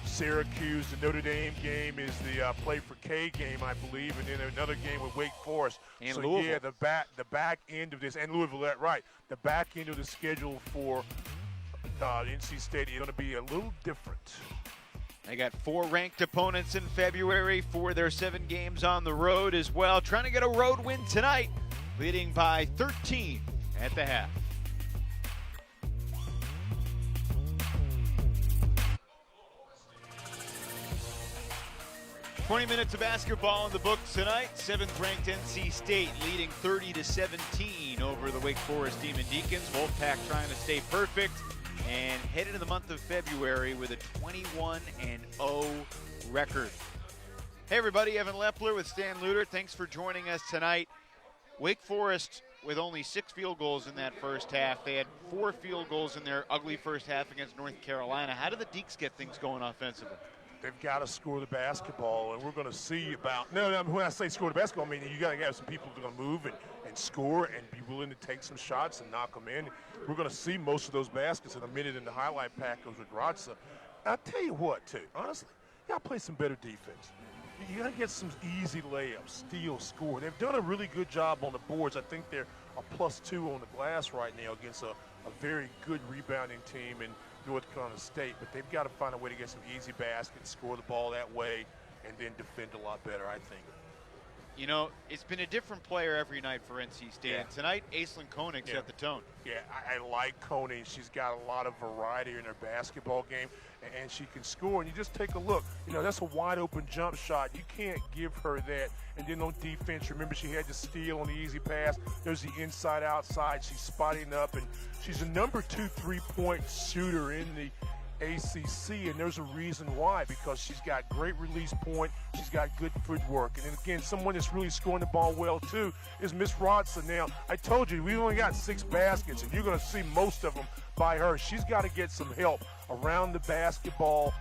Syracuse. The Notre Dame game is the play for K game, I believe, and then another game with Wake Forest. And so Louisville. Yeah, the back end of this, and Louisville, that's right. The back end of the schedule for NC State is going to be a little different. They got 4 ranked opponents in February for their 7 games on the road as well. Trying to get a road win tonight, leading by 13 at the half. "20 minutes of basketball in the books tonight. 7th-ranked NC State leading 30-17 over the Wake Forest Demon Deacons. Wolfpack trying to stay perfect and head into the month of February with a 21-0 record. Hey everybody, Evan Lepler with Stan Luter. Thanks for joining us tonight. Wake Forest with only 6 field goals in that first half. They had 4 field goals in their ugly first half against North Carolina. How did the Deeks get things going offensively? They've got to score the basketball, and we're going to see about – no, when I say score the basketball, I mean you got to have some people who are going to move and score and be willing to take some shots and knock them in. We're going to see most of those baskets in a minute in the highlight package with Ratza. I'll tell you what, too, honestly, you got to play some better defense. You got to get some easy layups, steal, score. They've done a really good job on the boards. I think they're a +2 on the glass right now against a very good rebounding team in North Carolina State, but they've got to find a way to get some easy baskets, score the ball that way, and then defend a lot better, I think. You know, it's been a different player every night for NC State. Yeah. And tonight, Aislinn Koenig set the tone. Yeah, I like Koenig. She's got a lot of variety in her basketball game, and she can score. And you just take a look. You know, that's a wide-open jump shot. You can't give her that. And then on defense, remember she had the steal on the easy pass. There's the inside-outside. She's spotting up, and she's a number 2 3-point shooter in the ACC, and there's a reason why, because she's got great release point, she's got good footwork. And then again, someone that's really scoring the ball well too is Miss Rodson. Now, I told you, we've only got 6 baskets, and you're going to see most of them by her. She's got to get some help around the basketball,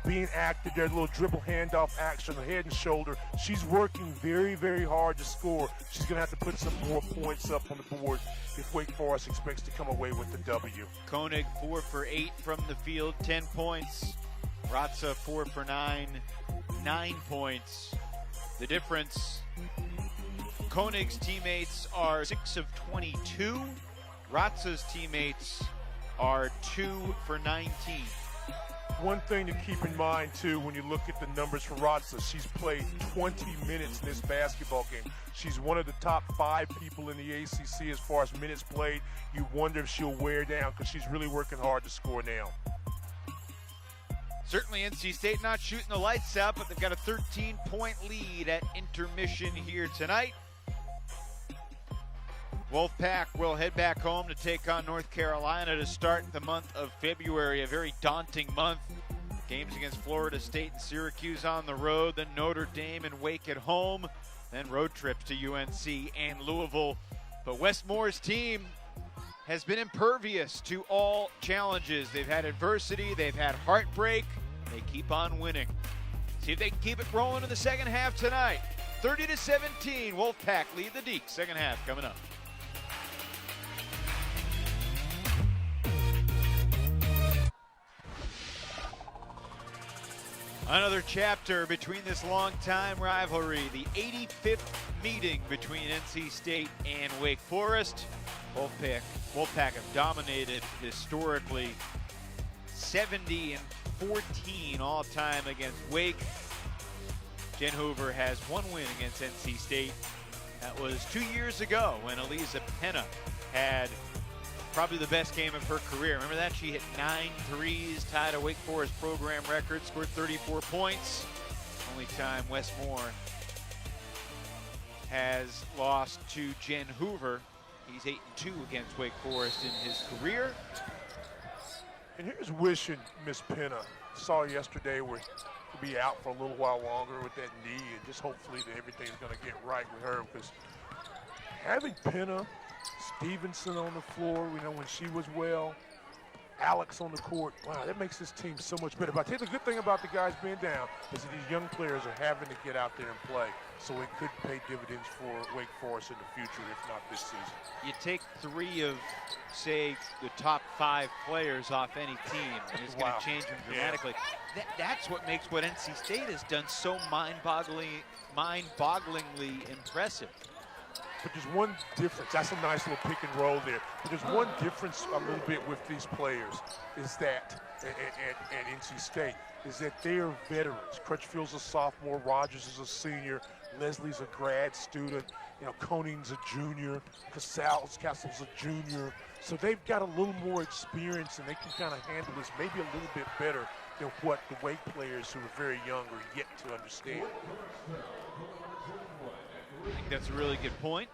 being active there, a little dribble handoff action, head and shoulder. She's working very, very hard to score. She's going to have to put some more points up on the board if Wake Forest expects to come away with the W. Koenig 4 for 8 from the field, 10 points. Ratza 4 for 9, 9 points. The difference, Koenig's teammates are 6 of 22. Ratza's teammates are 2 for 19. One thing to keep in mind, too, when you look at the numbers for Rodza, she's played 20 minutes in this basketball game. She's one of the top 5 people in the ACC as far as minutes played. You wonder if she'll wear down, because she's really working hard to score now. Certainly NC State not shooting the lights out, but they've got a 13-point lead at intermission here tonight. Wolfpack will head back home to take on North Carolina to start the month of February, a very daunting month. Games against Florida State and Syracuse on the road, then Notre Dame and Wake at home, then road trips to UNC and Louisville. But Wes Moore's team has been impervious to all challenges. They've had adversity, they've had heartbreak, they keep on winning. See if they can keep it rolling in the second half tonight. 30-17, Wolfpack lead the Deacons. Second half coming up. Another chapter between this long-time rivalry, the 85th meeting between NC State and Wake Forest. Wolfpack have dominated historically, 70-14 all-time against Wake. Jen Hoover has 1 win against NC State. That was 2 years ago when Eliza Penna had probably the best game of her career. Remember that? She hit 9 threes, tied a Wake Forest program record, scored 34 points. Only time Wes Moore has lost to Jen Hoover. He's 8-2 against Wake Forest in his career. And here's wishing Miss Penna saw yesterday where she'll be out for a little while longer with that knee, and just hopefully that everything's going to get right with her, because having Penna, Stevenson on the floor, we know when she was well, Alex on the court, wow, that makes this team so much better. But I tell you, the good thing about the guys being down is that these young players are having to get out there and play, so it could pay dividends for Wake Forest in the future, if not this season. You take 3 of, say, the top 5 players off any team, and it's going to change them dramatically. Yeah. That's what makes what NC State has done so mind-bogglingly impressive. But there's one difference. That's a nice little pick and roll there. But there's one difference a little bit with these players, is that at NC State, is that they are veterans. Crutchfield's a sophomore, Rogers is a senior, Leslie's a grad student, you know, Koning's a junior, Castle's a junior. So they've got a little more experience, and they can kind of handle this maybe a little bit better than what the Wake players who are very young are yet to understand. I think that's a really good point.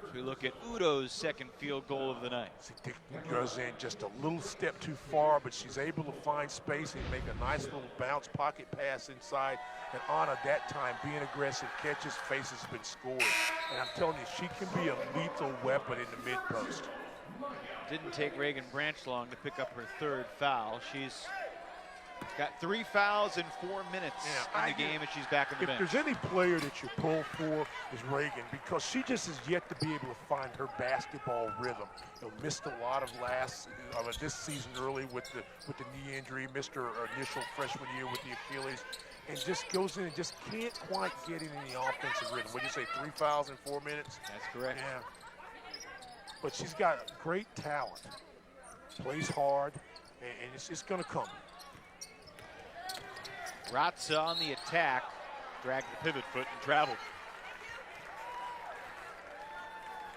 As we look at Udo's second field goal of the night. See, Dick goes in just a little step too far, but she's able to find space and make a nice little bounce pocket pass inside. And Anna, that time, being aggressive, catches, faces, been scored. And I'm telling you, she can be a lethal weapon in the mid-post. Didn't take Reagan Branch long to pick up her 3rd foul. She's got 3 fouls in 4 minutes in the game, and she's back on the bench. If there's any player that you pull for, is Reagan, because she just has yet to be able to find her basketball rhythm. You know, missed a lot of this season early with the knee injury, missed her initial freshman year with the Achilles, and just goes in and just can't quite get in the offensive rhythm. What did you say, 3 fouls in 4 minutes? That's correct. Yeah. But she's got great talent, plays hard, and it's going to come. Ratza on the attack, dragged the pivot foot and traveled.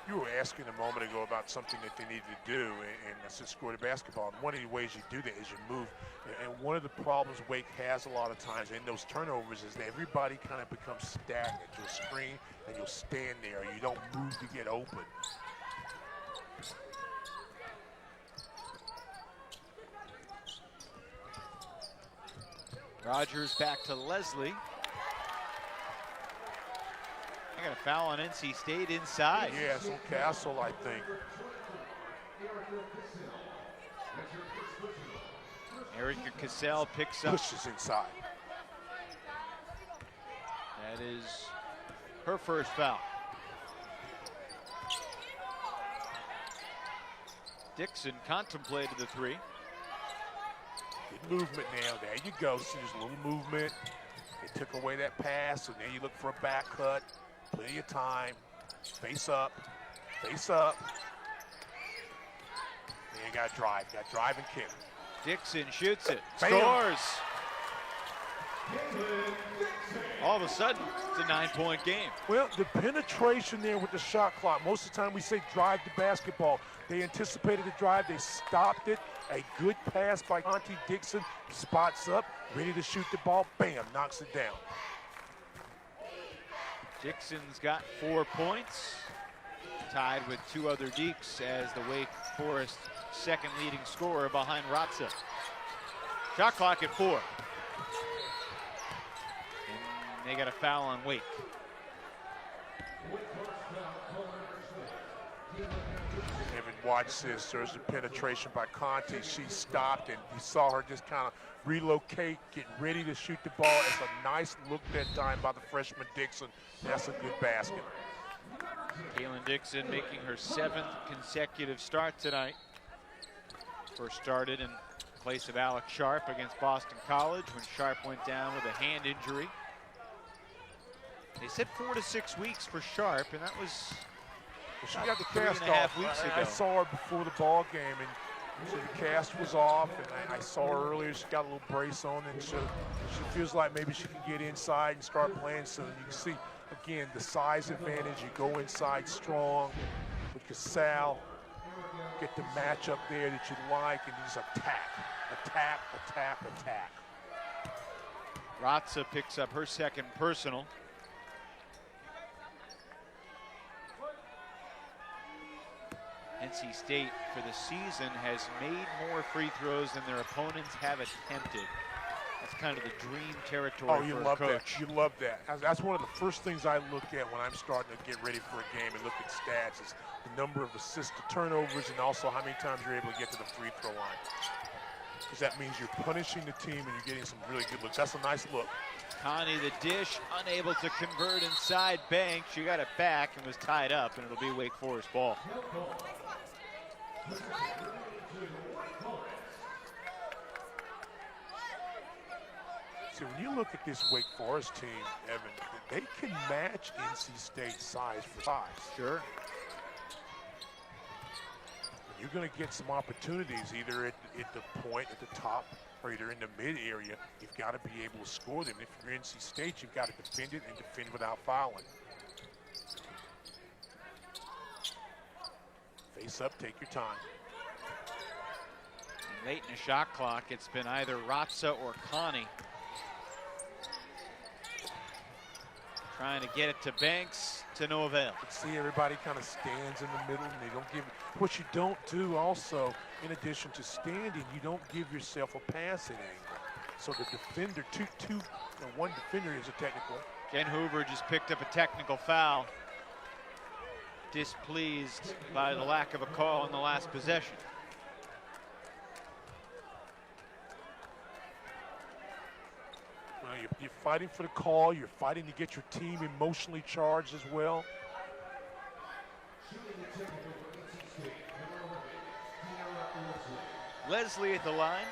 You were asking a moment ago about something that they needed to do, and that's to score the basketball. And one of the ways you do that is you move. And one of the problems Wake has a lot of times in those turnovers is that everybody kind of becomes stagnant. You'll screen and you'll stand there. You don't move to get open. Rogers back to Leslie. I got a foul on NC State inside. Yeah, it's on Castle, I think. Erica Cassell picks up. Pushes inside. That is her first foul. Dixon contemplated the three. Good movement now. There you go. See, there's a little movement. They took away that pass, so now you look for a back cut. Plenty of time. Face up. Face up. Then you got to drive. Got to drive and kick. Dixon shoots it. Bam. Scores. All of a sudden, it's a 9-point game. Well, the penetration there with the shot clock. Most of the time we say drive the basketball. They anticipated the drive. They stopped it. A good pass by Conti Dixon. Spots up, ready to shoot the ball. Bam, knocks it down. Dixon's got 4 points. Tied with 2 other Deeks as the Wake Forest second leading scorer behind Ratza. Shot clock at 4. And they got a foul on Wake. Evan, watch this. There's a penetration by Conti. She stopped, and you saw her just kind of relocate, getting ready to shoot the ball. It's a nice look that time by the freshman Dixon. That's a good basket. Kaylin Dixon making her 7th consecutive start tonight. First started in place of Alex Sharp against Boston College when Sharp went down with a hand injury. They said 4 to 6 weeks for Sharp, and that was She got the 3.5 cast off. weeks ago. I saw her before the ball game, and so the cast was off, and I saw her earlier. She got a little brace on, and she feels like maybe she can get inside and start playing soon. You can see, again, the size advantage. You go inside strong with Casal, get the matchup there that you like, and just attack, attack, attack, attack. Ratza picks up her 2nd personal. NC State for the season has made more free throws than their opponents have attempted. That's kind of the dream territory Oh, you for a love coach. that. You love that. That's one of the first things I look at when I'm starting to get ready for a game and look at stats is the number of assists to turnovers and also how many times you're able to get to the free throw line. Because that means you're punishing the team and you're getting some really good looks. That's a nice look. Connie the dish, unable to convert inside bank. She got it back and was tied up, and it'll be Wake Forest ball. See, when you look at this Wake Forest team, Evan, they can match NC State's size for size. Sure. You're going to get some opportunities either at the point, at the top, or either in the mid area. You've got to be able to score them. If you're NC State, you've got to defend it and defend without fouling. Face up, take your time. Late in the shot clock, it's been either Ratza or Connie. Trying to get it to Banks, to no avail. See, everybody kind of stands in the middle and they don't give. What you don't do also, in addition to standing, you don't give yourself a passing angle. So the defender, one defender is a technical. Jen Hoover just picked up a technical foul. Displeased by the lack of a call in the last possession. Well, you're fighting for the call. You're fighting to get your team emotionally charged as well. Leslie at the line.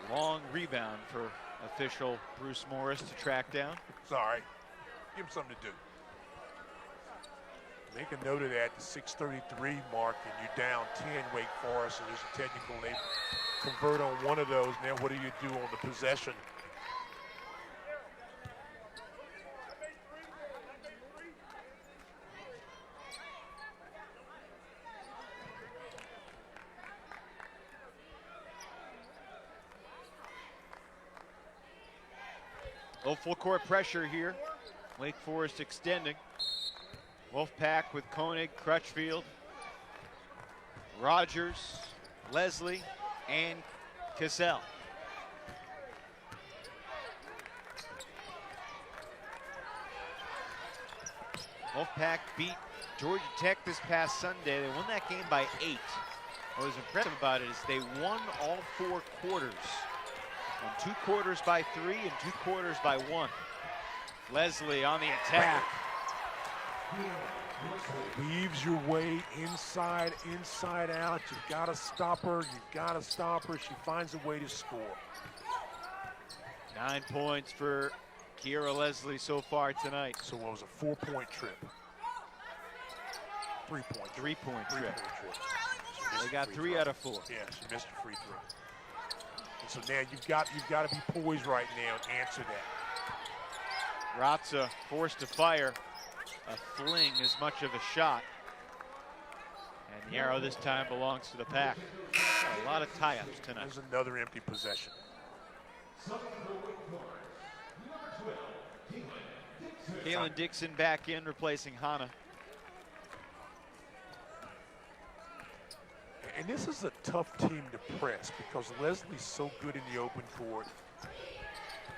A long rebound for official Bruce Morris to track down. Sorry. Give him something to do. Make a note of that, the 6:33 mark, and you're down 10, Wake Forest, and there's a technical. They convert on one of those. Now what do you do on the possession? Full court pressure here. Wake Forest extending. Wolfpack with Koenig, Crutchfield, Rogers, Leslie, and Cassell. Wolfpack beat Georgia Tech this past Sunday. They won that game by 8. What was impressive about it is they won all 4 quarters. Won 2 quarters by 3 and 2 quarters by 1. Leslie on the attack. Weaves your way inside, inside out. You've got to stop her. You've got to stop her. She finds a way to score. 9 points for Kiera Leslie so far tonight. So what was a 4-point trip? 3-point. 3-point trip. So they got 3 out of 4. Yeah, she missed a free throw. And so now you've got to be poised right now and answer that. Ratza forced to fire. A fling as much of a shot. And the arrow this time belongs to the Pack. Got a lot of tie-ups tonight. There's another empty possession. Kaylin Dixon back in, replacing Hannah. And this is a tough team to press because Leslie's so good in the open court.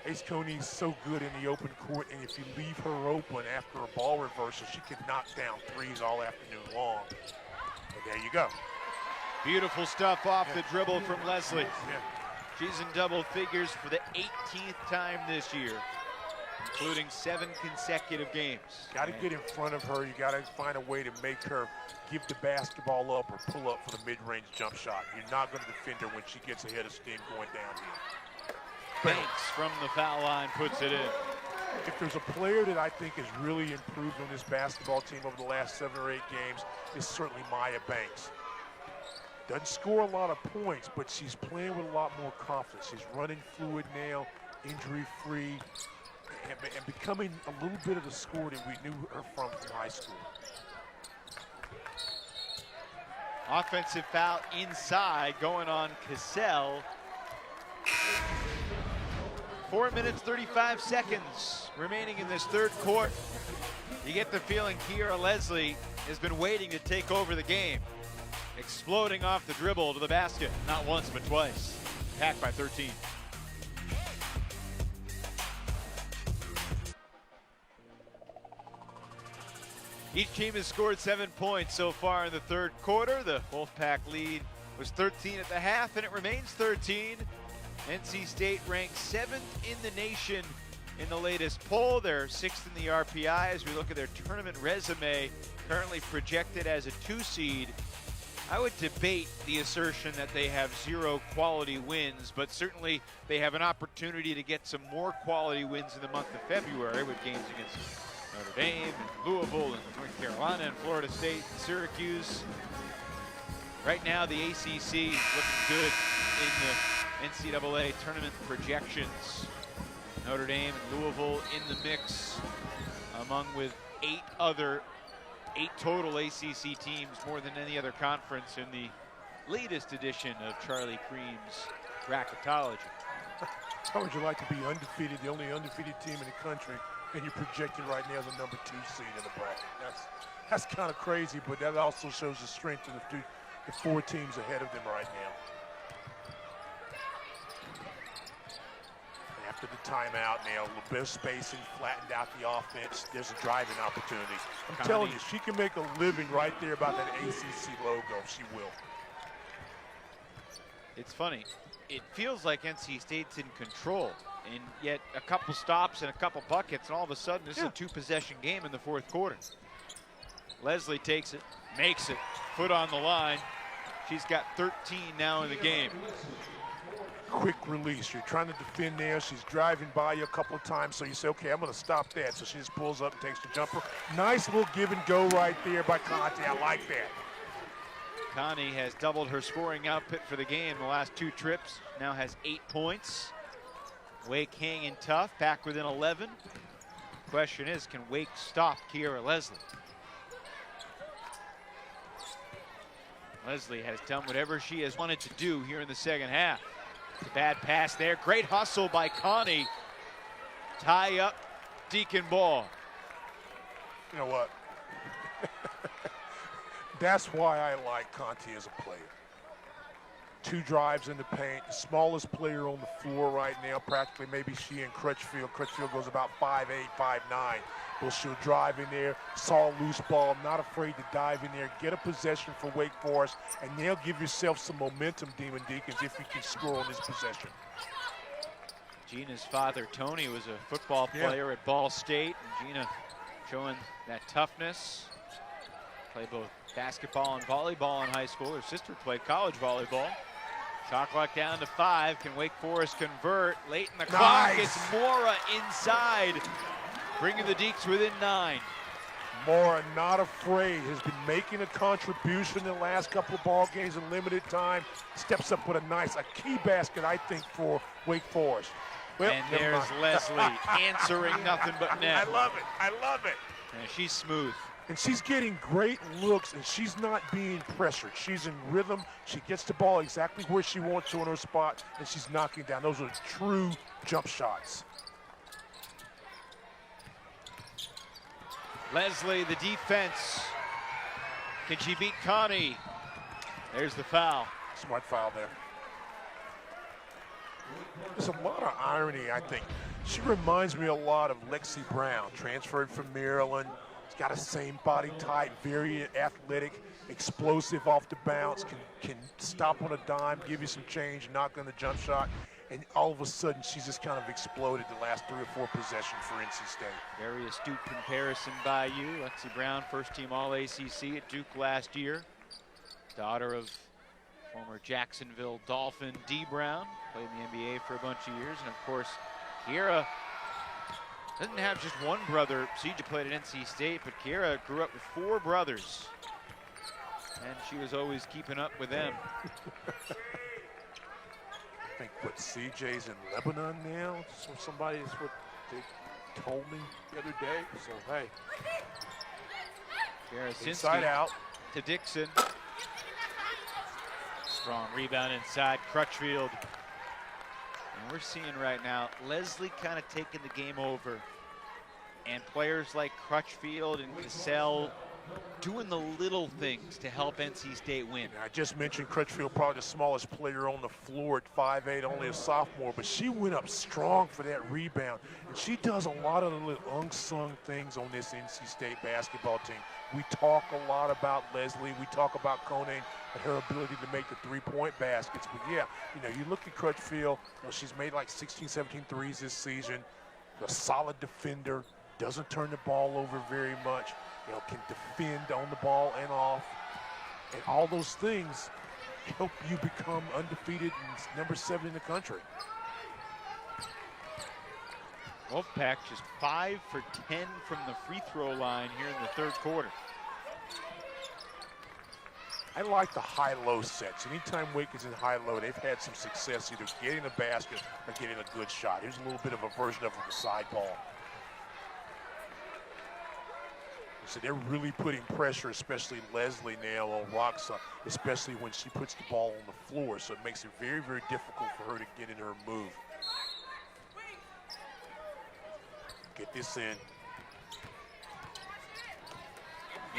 Ace Coney's so good in the open court, and if you leave her open after a ball reversal, she can knock down threes all afternoon long. And there you go. Beautiful stuff off the dribble from Leslie. Yeah. She's in double figures for the 18th time this year, including 7 consecutive games. Got to get in front of her. You got to find a way to make her give the basketball up or pull up for the mid-range jump shot. You're not going to defend her when she gets ahead of steam going down here. Banks from the foul line puts it in. If there's a player that I think has really improved on this basketball team over the last 7 or 8 games, it's certainly Maya Banks. Doesn't score a lot of points, but she's playing with a lot more confidence. She's running fluid now, injury-free, and becoming a little bit of the scorer that we knew her from high school. Offensive foul inside going on Cassell. 4 minutes, 35 seconds remaining in this third quarter. You get the feeling Kiera Leslie has been waiting to take over the game. Exploding off the dribble to the basket, not once but twice. Packed by 13. Each team has scored 7 points so far in the third quarter. The Wolfpack lead was 13 at the half, and it remains 13. NC State ranked 7th in the nation in the latest poll. They're 6th in the RPI as we look at their tournament resume, currently projected as a 2 seed. I would debate the assertion that they have 0 quality wins, but certainly they have an opportunity to get some more quality wins in the month of February with games against Notre Dame and Louisville and North Carolina and Florida State and Syracuse. Right now the ACC is looking good in the NCAA tournament projections. Notre Dame and Louisville in the mix, among with 8 total ACC teams, more than any other conference in the latest edition of Charlie Cream's bracketology. How would you like to be undefeated, the only undefeated team in the country, and you're projected right now as a number 2 seed in the bracket? That's kind of crazy, but that also shows the strength of the 4 teams ahead of them right now. After the timeout now, a little bit of spacing, flattened out the offense. There's a driving opportunity. I'm telling you, she can make a living right there about that ACC logo. She will. It's funny. It feels like NC State's in control, and yet a couple stops and a couple buckets, and all of a sudden this is a 2-possession game in the fourth quarter. Leslie takes it, makes it, foot on the line. She's got 13 now in the game. Quick release. You're trying to defend there. She's driving by you a couple of times, so you say, okay, I'm going to stop that. So she just pulls up and takes the jumper. Nice little give and go right there by Conti. I like that. Connie has doubled her scoring output for the game the last 2 trips. Now has 8 points. Wake hanging tough, back within 11. Question is, can Wake stop Kiera Leslie? Leslie has done whatever she has wanted to do here in the second half. It's a bad pass there. Great hustle by Connie. Tie up Deacon ball. You know what? That's why I like Conti as a player. 2 drives in the paint, the smallest player on the floor right now, practically maybe she and Crutchfield. Crutchfield goes about 5'8", 5'9". Well, she'll drive in there, saw a loose ball, not afraid to dive in there, get a possession for Wake Forest, and now give yourself some momentum, Demon Deacons, if you can score on this possession. Gina's father, Tony, was a football player at Ball State, and Gina showing that toughness. Played both basketball and volleyball in high school. Her sister played college volleyball. Shot clock down to 5. Can Wake Forest convert? Late in the clock, it's Mora inside, bringing the Deeks within 9. Mora, not afraid, has been making a contribution in the last couple of ball games in limited time. Steps up with a key basket, I think, for Wake Forest. Well, and there's Leslie answering nothing but net. I love it. I love it. And she's smooth. And she's getting great looks, and she's not being pressured. She's in rhythm. She gets the ball exactly where she wants to in her spot, and she's knocking down. Those are true jump shots. Leslie, the defense. Can she beat Connie? There's the foul. Smart foul there. There's a lot of irony, I think. She reminds me a lot of Lexi Brown, transferred from Maryland. She's got the same body type, very athletic, explosive off the bounce, can stop on a dime, give you some change, knock on the jump shot. And all of a sudden, she's just kind of exploded the last 3 or 4 possessions for NC State. Very astute comparison by you. Lexi Brown, first-team All-ACC at Duke last year. Daughter of former Jacksonville Dolphin D. Brown. Played in the NBA for a bunch of years. And, of course, Kiera doesn't have just one brother. CJ played at NC State, but Kiera grew up with 4 brothers. And she was always keeping up with them. I think what CJ's in Lebanon now. So somebody is what they told me the other day. So hey, inside out to Dixon. Strong rebound inside. Crutchfield. And we're seeing right now Leslie kind of taking the game over, and players like Crutchfield and Cassell doing the little things to help NC State win. I just mentioned Crutchfield, probably the smallest player on the floor at 5'8", only a sophomore, but she went up strong for that rebound. And she does a lot of the little unsung things on this NC State basketball team. We talk a lot about Leslie. We talk about Koenig and her ability to make the 3-point baskets. But yeah, you look at Crutchfield, she's made like 16, 17 threes this season. A solid defender, doesn't turn the ball over very much. Can defend on the ball and off. And all those things help you become undefeated and number 7 in the country. Wolfpack just 5 for 10 from the free throw line here in the 3rd quarter. I like the high-low sets. Anytime Wake is in high-low, they've had some success either getting a basket or getting a good shot. Here's a little bit of a version of a side ball. So they're really putting pressure, especially Leslie now on Roxa, especially when she puts the ball on the floor. So it makes it very, very difficult for her to get in her move. Get this in.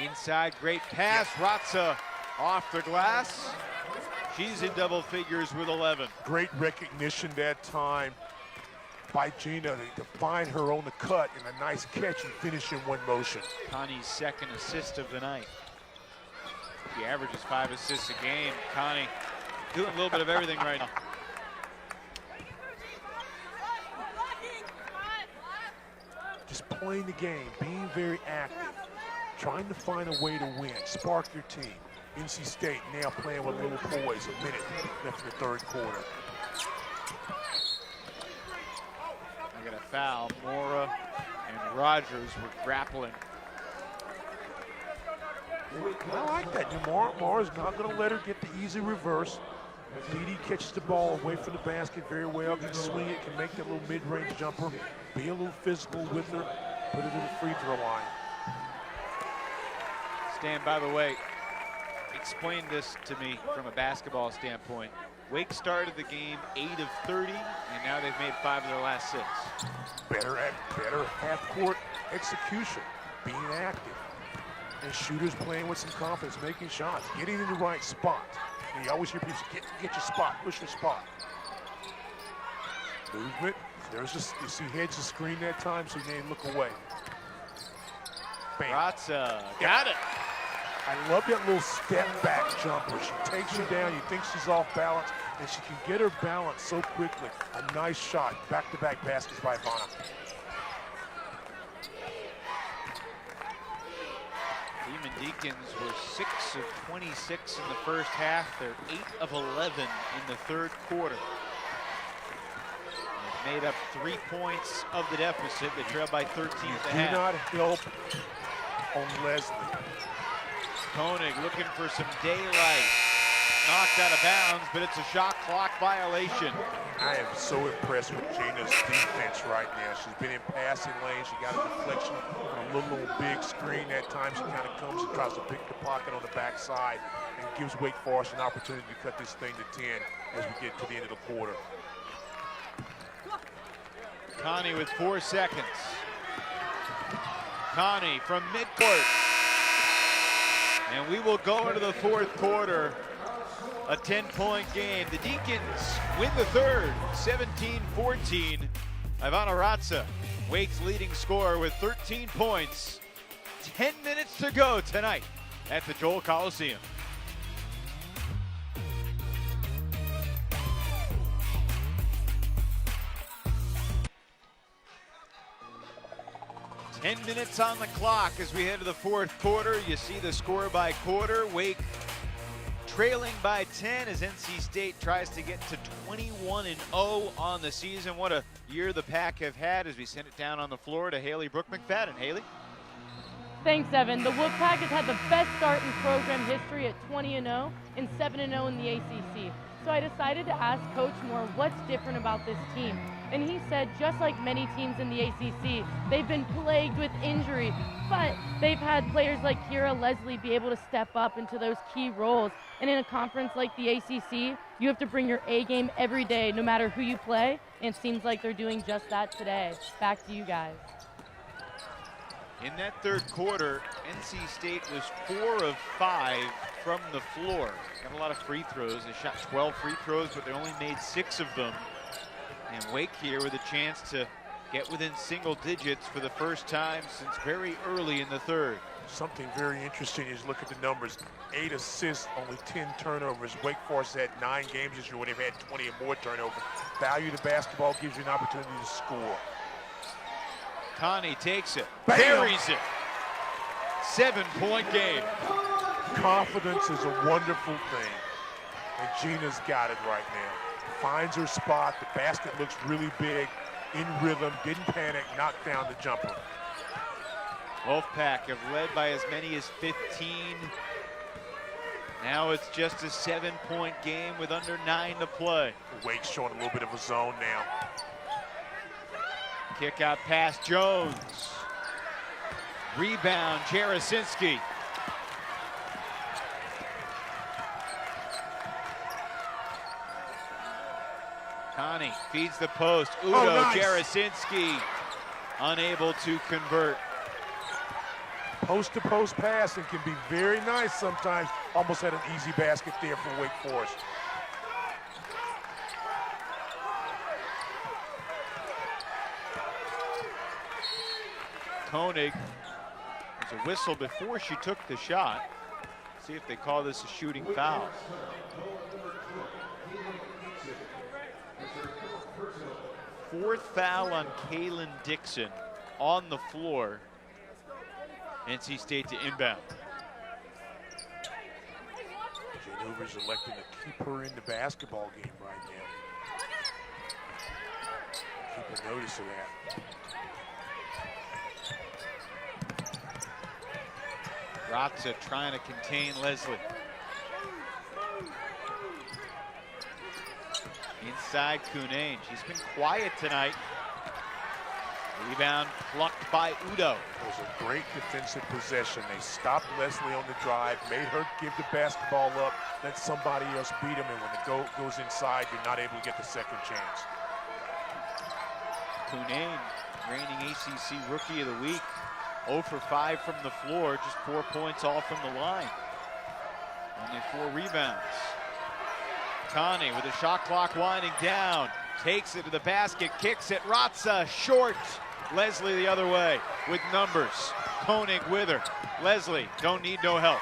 Inside, great pass. Roxa off the glass. She's in double figures with 11. Great recognition that time by Gina to find her on the cut and a nice catch and finish in one motion. Connie's 2nd assist of the night. She averages 5 assists a game. Connie doing a little bit of everything right now. Just playing the game, being very active, trying to find a way to win, spark your team. NC State now playing with little poise, a minute left in the 3rd quarter. I got a foul. Mora and Rogers were grappling. I like that. Mora's not going to let her get the easy reverse. Dede catches the ball away from the basket very well, can swing it, can make that little mid-range jumper, be a little physical with her, put it to the free throw line. Stan, by the way, explain this to me from a basketball standpoint. Wake started the game 8 of 30, and now they've made 5 of their last 6. Better half-court execution, being active. and shooters playing with some confidence, making shots, getting in the right spot. And you always hear people say, get your spot, push your spot. Movement. There's just, you see Hedges screen that time, so you didn't look away. Bam. Ratza got it. I love that little step back jumper. She takes you down, you think she's off balance, and she can get her balance so quickly. A nice shot. Back-to-back baskets by Ivana. Demon Deacons were 6 of 26 in the first half. They're 8 of 11 in the third quarter. They've made up 3 points of the deficit. They trail by 13 at the half. Do not help on Leslie. Koenig looking for some daylight. Knocked out of bounds, but it's a shot clock violation. I am so impressed with Gina's defense right now. She's been in passing lane. She got a deflection on a little big screen. At times she kind of comes and tries to pick the pocket on the backside and gives Wake Forest an opportunity to cut this thing to 10 as we get to the end of the quarter. Connie with 4 seconds. Connie from midcourt. And we will go into the fourth quarter. A 10-point game. The Deacons win the third, 17-14. Ivana Ratza, Wake's leading scorer with 13 points. 10 minutes to go tonight at the Joel Coliseum. Ten minutes on the clock as we head to the fourth quarter. You see the score by quarter. Wake trailing by 10 as NC State tries to get to 21-0 on the season. What a year the Pack have had as we send it down on the floor to Haley Brooke McFadden. Haley? Thanks, Evan. The Wolfpack has had the best start in program history at 20-0 and 7-0 in the ACC. So I decided to ask Coach Moore what's different about this team. And he said, just like many teams in the ACC, they've been plagued with injury, but they've had players like Kira Leslie be able to step up into those key roles. And in a conference like the ACC, you have to bring your A game every day, no matter who you play. And it seems like they're doing just that today. Back to you guys. In that third quarter, NC State was 4 of 5 from the floor. Got a lot of free throws. They shot 12 free throws, but they only made 6 of them. And Wake here with a chance to get within single digits for the first time since very early in the third. Something very interesting is look at the numbers. 8 assists, only 10 turnovers. Wake Forest had 9 games this year where they've had 20 or more turnovers. Value the basketball gives you an opportunity to score. Connie takes it, Bam! buries it. 7-point game. Confidence is a wonderful thing. And Gina's got it right now. Finds her spot, the basket looks really big, in rhythm, didn't panic, knocked down the jumper. Wolfpack have led by as many as 15. Now it's just a 7-point game with under 9 to play. Wake's showing a little bit of a zone now. Kick out past Jones. Rebound, Jarasinski. Connie feeds the post. Udo nice. Jarasinski unable to convert. Post-to-post passing can be very nice sometimes. Almost had an easy basket there for Wake Forest. Koenig, there's a whistle before she took the shot. See if they call this a shooting foul. Fourth foul on Kaylin Dixon on the floor. NC State to inbound. Jane Hoover's electing to keep her in the basketball game right now. Keep a notice of that. Ratza trying to contain Leslie. Inside Cunane. She's been quiet tonight. Rebound plucked by Udo. It was a great defensive possession. They stopped Leslie on the drive, made her give the basketball up, let somebody else beat him, and when it goes inside, you're not able to get the second chance. Cunane, reigning ACC Rookie of the Week, 0 for 5 from the floor, just 4 points all from the line. Only 4 rebounds. Connie with the shot clock winding down, takes it to the basket, kicks it, Ratza short. Leslie the other way with numbers. Koenig with her. Leslie, don't need no help.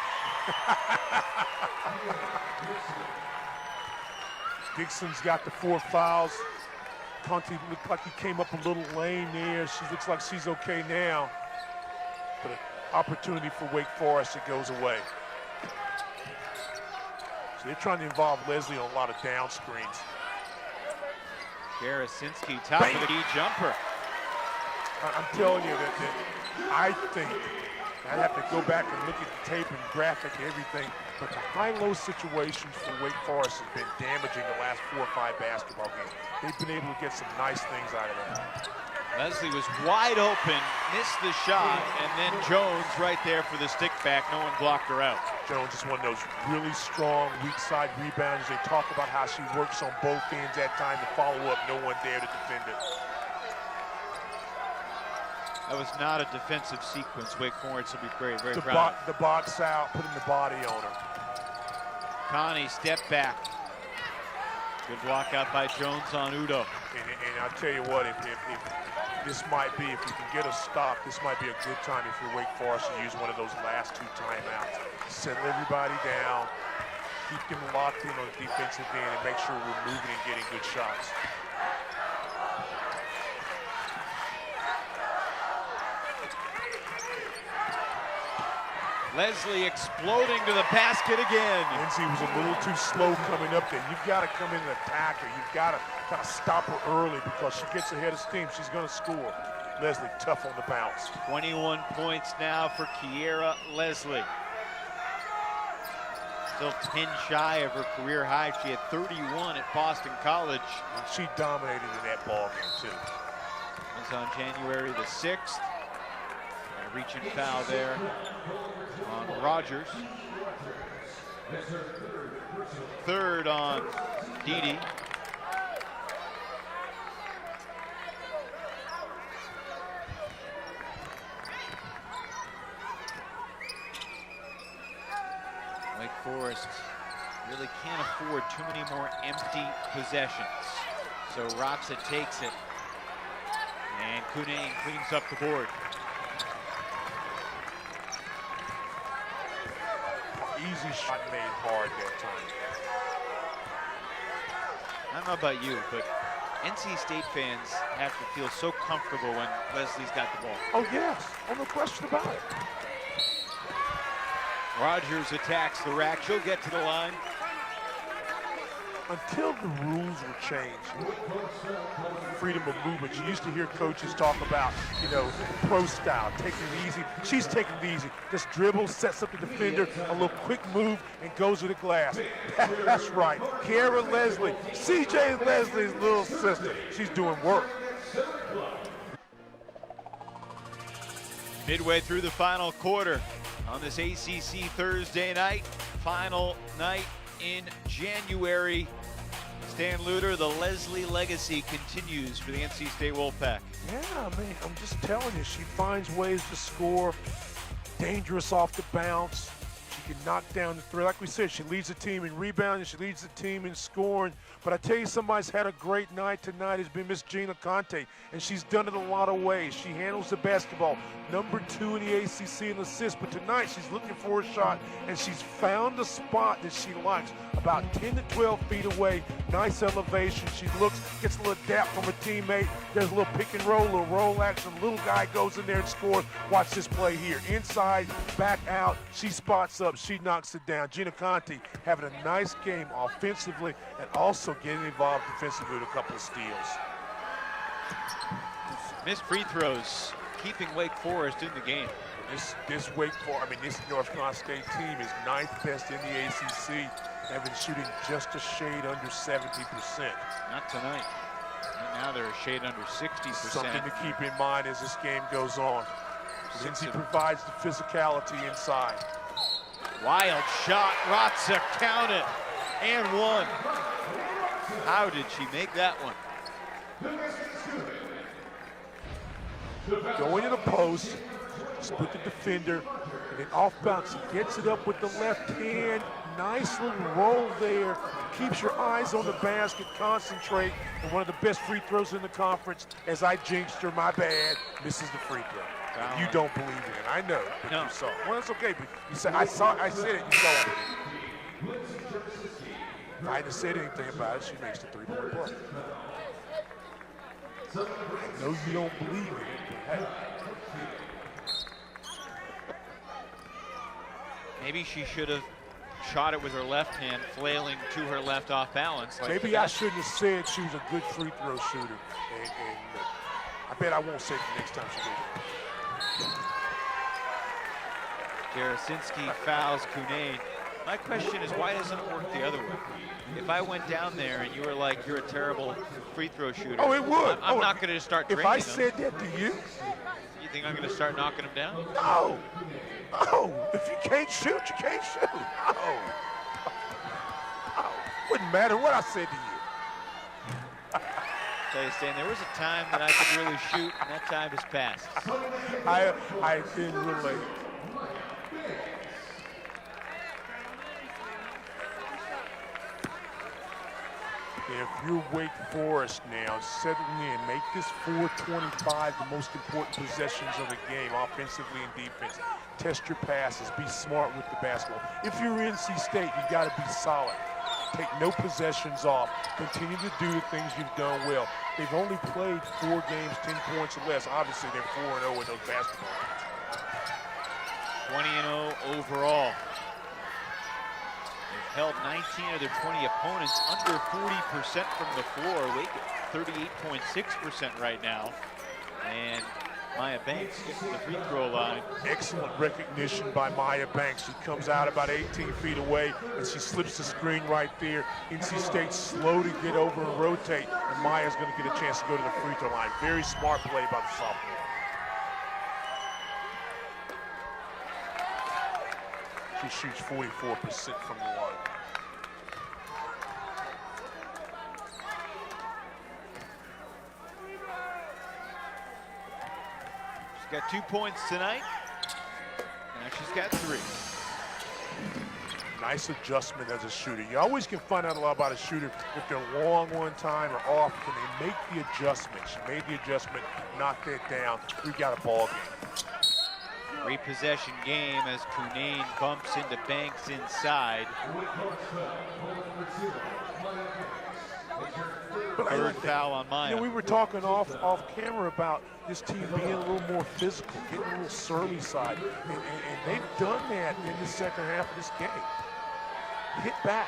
Dixon's got the 4 fouls. Conti looked like he came up a little lame there. She looks like she's okay now. But an opportunity for Wake Forest, it goes away. So they're trying to involve Leslie on a lot of down screens. Garasinski, top of the key jumper. I'm telling you that I think I have to go back and look at the tape and graphic and everything, but the high-low situations for Wake Forest has been damaging the last 4 or 5 basketball games. They've been able to get some nice things out of that. Leslie was wide open, missed the shot, and then Jones right there for the stick back. No one blocked her out. Jones is one of those really strong weak side rebounders. They talk about how she works on both ends at time to follow up. No one there to defend it. That was not a defensive sequence. Wake Forest will be very, very proud. The box out, putting the body on her. Connie step back. Good block out by Jones on Udo. And I'll tell you what, if this might be, if you can get a stop, this might be a good time if you're Wake Forest to use one of those last 2 timeouts. Settle everybody down, keep them locked in on the defensive end, and make sure we're moving and getting good shots. Leslie exploding to the basket again. Lindsay was a little too slow coming up there. You've got to come in and attack her. You've got to kind of stop her early because she gets ahead of steam. She's going to score. Leslie, tough on the bounce. 21 points now for Kiera Leslie. Still 10 shy of her career high. She had 31 at Boston College. And she dominated in that ball game, too. It was on January the 6th. A reaching foul there on Rogers. Third on Didi. Wake Forest really can't afford too many more empty possessions. So Ratza takes it. And Kuning cleans up the board. Easy shot made hard that time. I don't know about you, but NC State fans have to feel so comfortable when Leslie's got the ball. Oh, yes. Oh, no question about it. Rogers attacks the rack. She'll get to the line. Until the rules were changed, freedom of movement, you used to hear coaches talk about, you know, pro style, taking it easy. She's taking it easy. Just dribbles, sets up the defender, a little quick move, and goes to the glass. That's right. Kiera Leslie, CJ Leslie's little sister. She's doing work. Midway through the final quarter on this ACC Thursday night, final night in January. Stan Luter, the Leslie legacy continues for the NC State Wolfpack. Yeah, I mean, I'm just telling you, she finds ways to score, dangerous off the bounce. She can knock down the three. Like we said, she leads the team in rebounding, she leads the team in scoring. But I tell you, somebody's had a great night tonight has been Miss Gina Conte, and she's done it a lot of ways. She handles the basketball, #2 in the ACC in assists, but tonight she's looking for a shot, and she's found a spot that she likes, about 10 to 12 feet away, nice elevation. She looks, gets a little dap from a teammate. There's a little pick and roll, a little roll action. Little guy goes in there and scores. Watch this play here. Inside, back out, she spots up, she knocks it down. Gina Conte having a nice game offensively and also getting involved defensively with a couple of steals. Missed free throws, keeping Wake Forest in the game. This Wake Forest, I mean, this North Carolina State team is 9th best in the ACC. They've been shooting just a shade under 70%. Not tonight. Right now they're a shade under 60%. Something to keep in mind as this game goes on. Lindsay provides the physicality inside. Wild shot, Ratza, count it, and one. How did she make that one? Going to the post, split the defender, and then off bounce, he gets it up with the left hand. Nice little roll there. Keeps your eyes on the basket, concentrate, and one of the best free throws in the conference. As I jinxed her, my bad, misses the free throw. Wow. You don't believe in it, I know, but no. You saw it. Well, it's okay, but you said, I said it, you saw it. If I hadn't said anything about it, she makes the three-point play. I know you don't believe in it, but hey. Maybe she should have shot it with her left hand, flailing to her left off balance. Like maybe I shouldn't have said she was a good free throw shooter. And I bet I won't say it the next time she does it. Jarasinski fouls Cunane. My question is, why doesn't it work the other way? If I went down there and you were like, you're a terrible free throw shooter. Oh, it would. I'm not going to start draining If I said that to you. You think I'm going to start knocking them down? No. Oh, if you can't shoot, you can't shoot. Oh. Wouldn't matter what I said to you. Tell you, Stan, there was a time that I could really shoot, and that time has passed. I can relate. If you're Wake Forest now, settle in. Make this 4:25 the most important possessions of the game, offensively and defense. Test your passes. Be smart with the basketball. If you're NC State, you got to be solid. Take no possessions off. Continue to do the things you've done well. They've only played 4 games, 10 points or less. Obviously, they're 4-0 in those basketball games. 20-0 overall. Held 19 of their 20 opponents under 40% from the floor. Wake at 38.6% right now. And Maya Banks gets to the free throw line. Excellent recognition by Maya Banks. She comes out about 18 feet away, and she slips the screen right there. NC State's slow to get over and rotate, and Maya's going to get a chance to go to the free throw line. Very smart play by the sophomore. She shoots 44% from the line. She's got 2 points tonight. Now she's got 3. Nice adjustment as a shooter. You always can find out a lot about a shooter if they're long one time or off. Can they make the adjustment? She made the adjustment, knocked that down. We got a ball game. Repossession game as Cunane bumps into Banks inside. Third foul on Maya. You know, we were talking off camera about this team being a little more physical, getting a little surly side, and they've done that in the second half of this game. Hit back.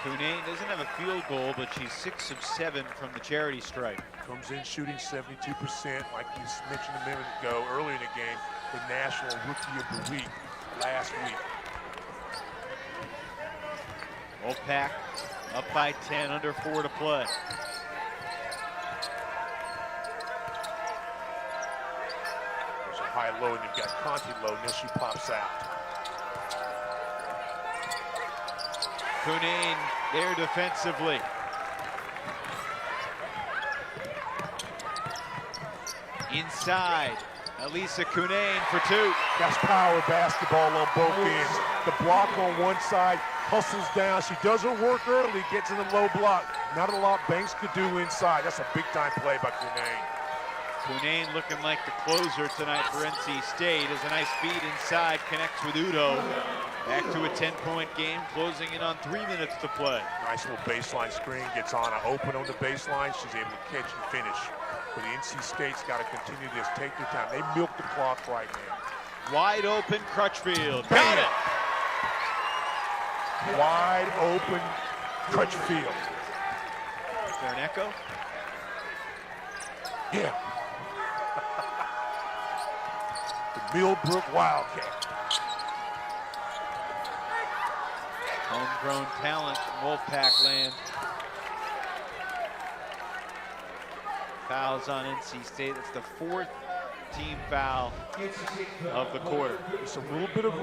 Cunane doesn't have a field goal, but she's 6 of 7 from the charity stripe. Comes in shooting 72%, like we mentioned a minute ago, early in the game, the National Rookie of the Week last week. Wolfpack up by 10, under 4 to play. There's a high-low, and you've got Conti low, and then she pops out. Cunane there defensively. Inside, Elisa Cunane for 2. That's power basketball on both ends. The block on one side, hustles down. She does her work early, gets in the low block. Not a lot Banks could do inside. That's a big-time play by Cunane. Cunane looking like the closer tonight for NC State as a nice feed inside, connects with Udo. Back to a 10-point game, closing in on 3 minutes to play. Nice little baseline screen, gets on an open on the baseline. She's able to catch and finish. But the NC State's got to continue this, take their time. They milk the clock right now. Wide open, Crutchfield, got it. Wide open, Crutchfield. Is there an echo? Yeah. The Millbrook Wildcat. Homegrown talent from Wolfpack land. Fouls on NC State. That's the 4th team foul of the quarter. It's a little bit of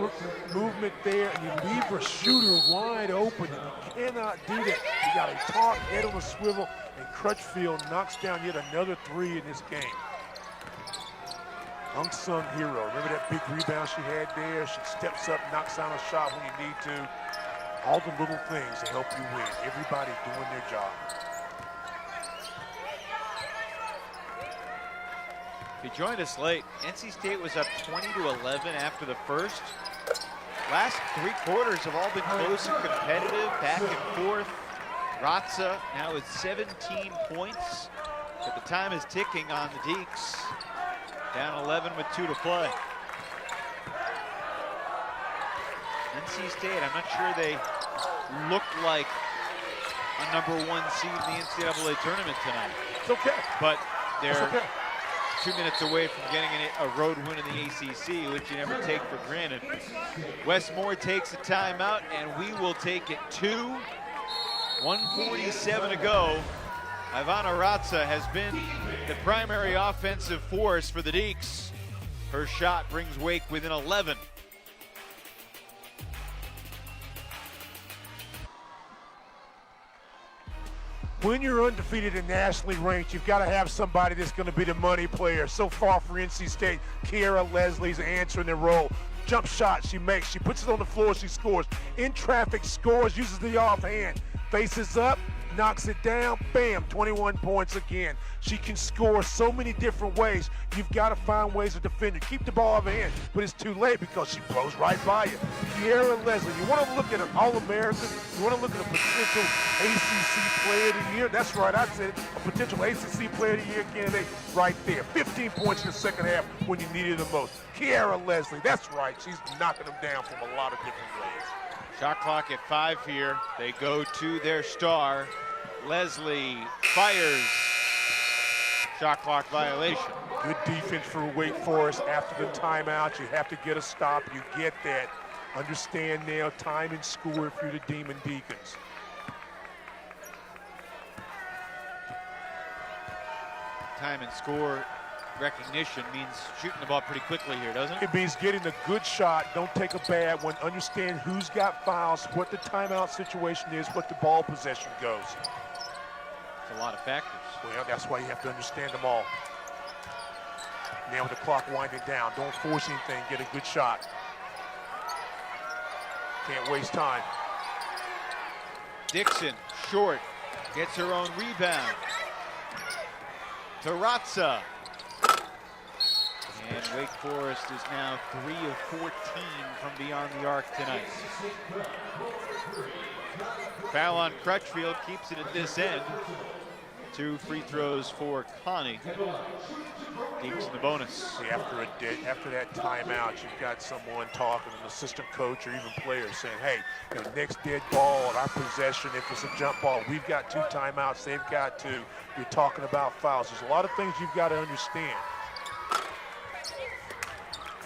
movement there, and you leave your shooter wide open, and you cannot do that. You got a taut head on a swivel, and Crutchfield knocks down yet another 3 in this game. Unsung hero. Remember that big rebound she had there? She steps up, knocks down a shot when you need to. All the little things to help you win. Everybody doing their job. If you joined us late, NC State was up 20-11 after the first. Last 3 quarters have all been close and competitive, back and forth. Ratza now with 17 points, but the time is ticking on the Deeks. Down 11 with 2 to play. NC State, I'm not sure they look like a #1 seed in the NCAA tournament tonight. It's okay. But they're It's okay. 2 minutes away from getting a road win in the ACC, which you never take for granted. Westmore takes a timeout, and we will take it too. 1:47 to go. Ivana Ratza has been the primary offensive force for the Deeks. Her shot brings Wake within 11. When you're undefeated and nationally ranked, you've got to have somebody that's going to be the money player. So far for NC State, Kiara Leslie's answering the role. Jump shot she makes, she puts it on the floor, she scores. In traffic, scores, uses the offhand. Faces up, knocks it down, bam, 21 points again. She can score so many different ways. You've got to find ways to defend it. Keep the ball off hand, but it's too late because she blows right by you. Kiara Leslie, you want to look at an All-American, you want to look at a potential ACC Player of the Year. That's right, I said it, a potential ACC Player of the Year candidate right there. 15 points in the second half when you needed the most. Kiara Leslie, that's right, she's knocking them down from a lot of different ways. Shot clock at 5 here. They go to their star. Leslie fires. Shot clock violation. Good defense for Wake Forest after the timeout. You have to get a stop. You get that. Understand now, time and score if you're the Demon Deacons. Time and score recognition means shooting the ball pretty quickly here, doesn't it? It means getting a good shot. Don't take a bad one. Understand who's got fouls, what the timeout situation is, what the ball possession goes. It's a lot of factors. Well, that's why you have to understand them all. Now with the clock winding down, don't force anything, get a good shot. Can't waste time. Dixon, short, gets her own rebound. To Ratza. And Wake Forest is now 3 of 14 from beyond the arc tonight. Foul on Crutchfield keeps it at this end. 2 free throws for Connie. Deeks in the bonus. See, after that timeout, you've got someone talking, an assistant coach or even players saying, hey, the next dead ball at our possession, if it's a jump ball, we've got 2 timeouts, they've got 2. You're talking about fouls. There's a lot of things you've got to understand.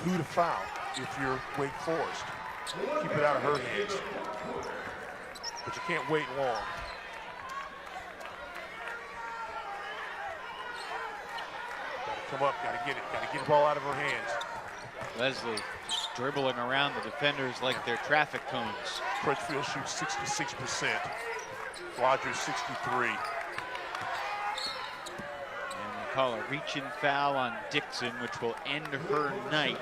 Who to foul if you're Wake Forest. Keep it out of her hands. But you can't wait long. Come up, gotta get it. Gotta get the ball out of her hands. Leslie just dribbling around the defenders like they're traffic cones. Crutchfield shoots 66%. Rogers 63. And they call a reach-in foul on Dixon, which will end her night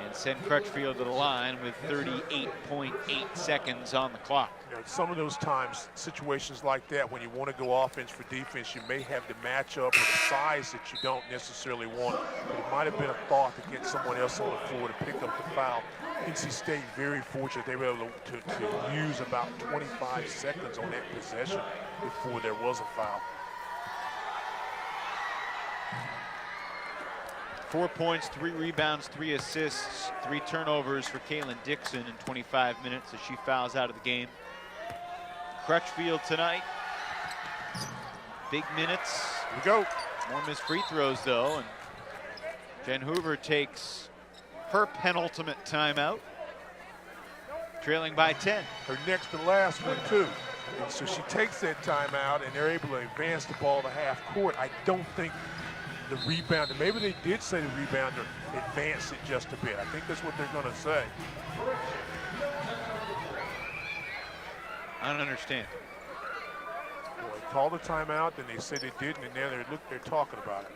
and send Crutchfield to the line with 38.8 seconds on the clock. You know, some of those times, situations like that, when you want to go offense for defense, you may have to match up with a size that you don't necessarily want. But it might have been a thought to get someone else on the floor to pick up the foul. NC State very fortunate they were able to use about 25 seconds on that possession before there was a foul. 4 points, 3 rebounds, 3 assists, 3 turnovers for Kaylin Dixon in 25 minutes as she fouls out of the game. Crutchfield tonight, big minutes. Here we go. More missed free throws though, and Jen Hoover takes her penultimate timeout, trailing by 10. Her next to last one too. And so she takes that timeout and they're able to advance the ball to half court. I don't think the rebounder, maybe they did say the rebounder advanced it just a bit. I think that's what they're going to say. I don't understand. Well, they called the timeout, then they said they didn't, and now they're talking about it.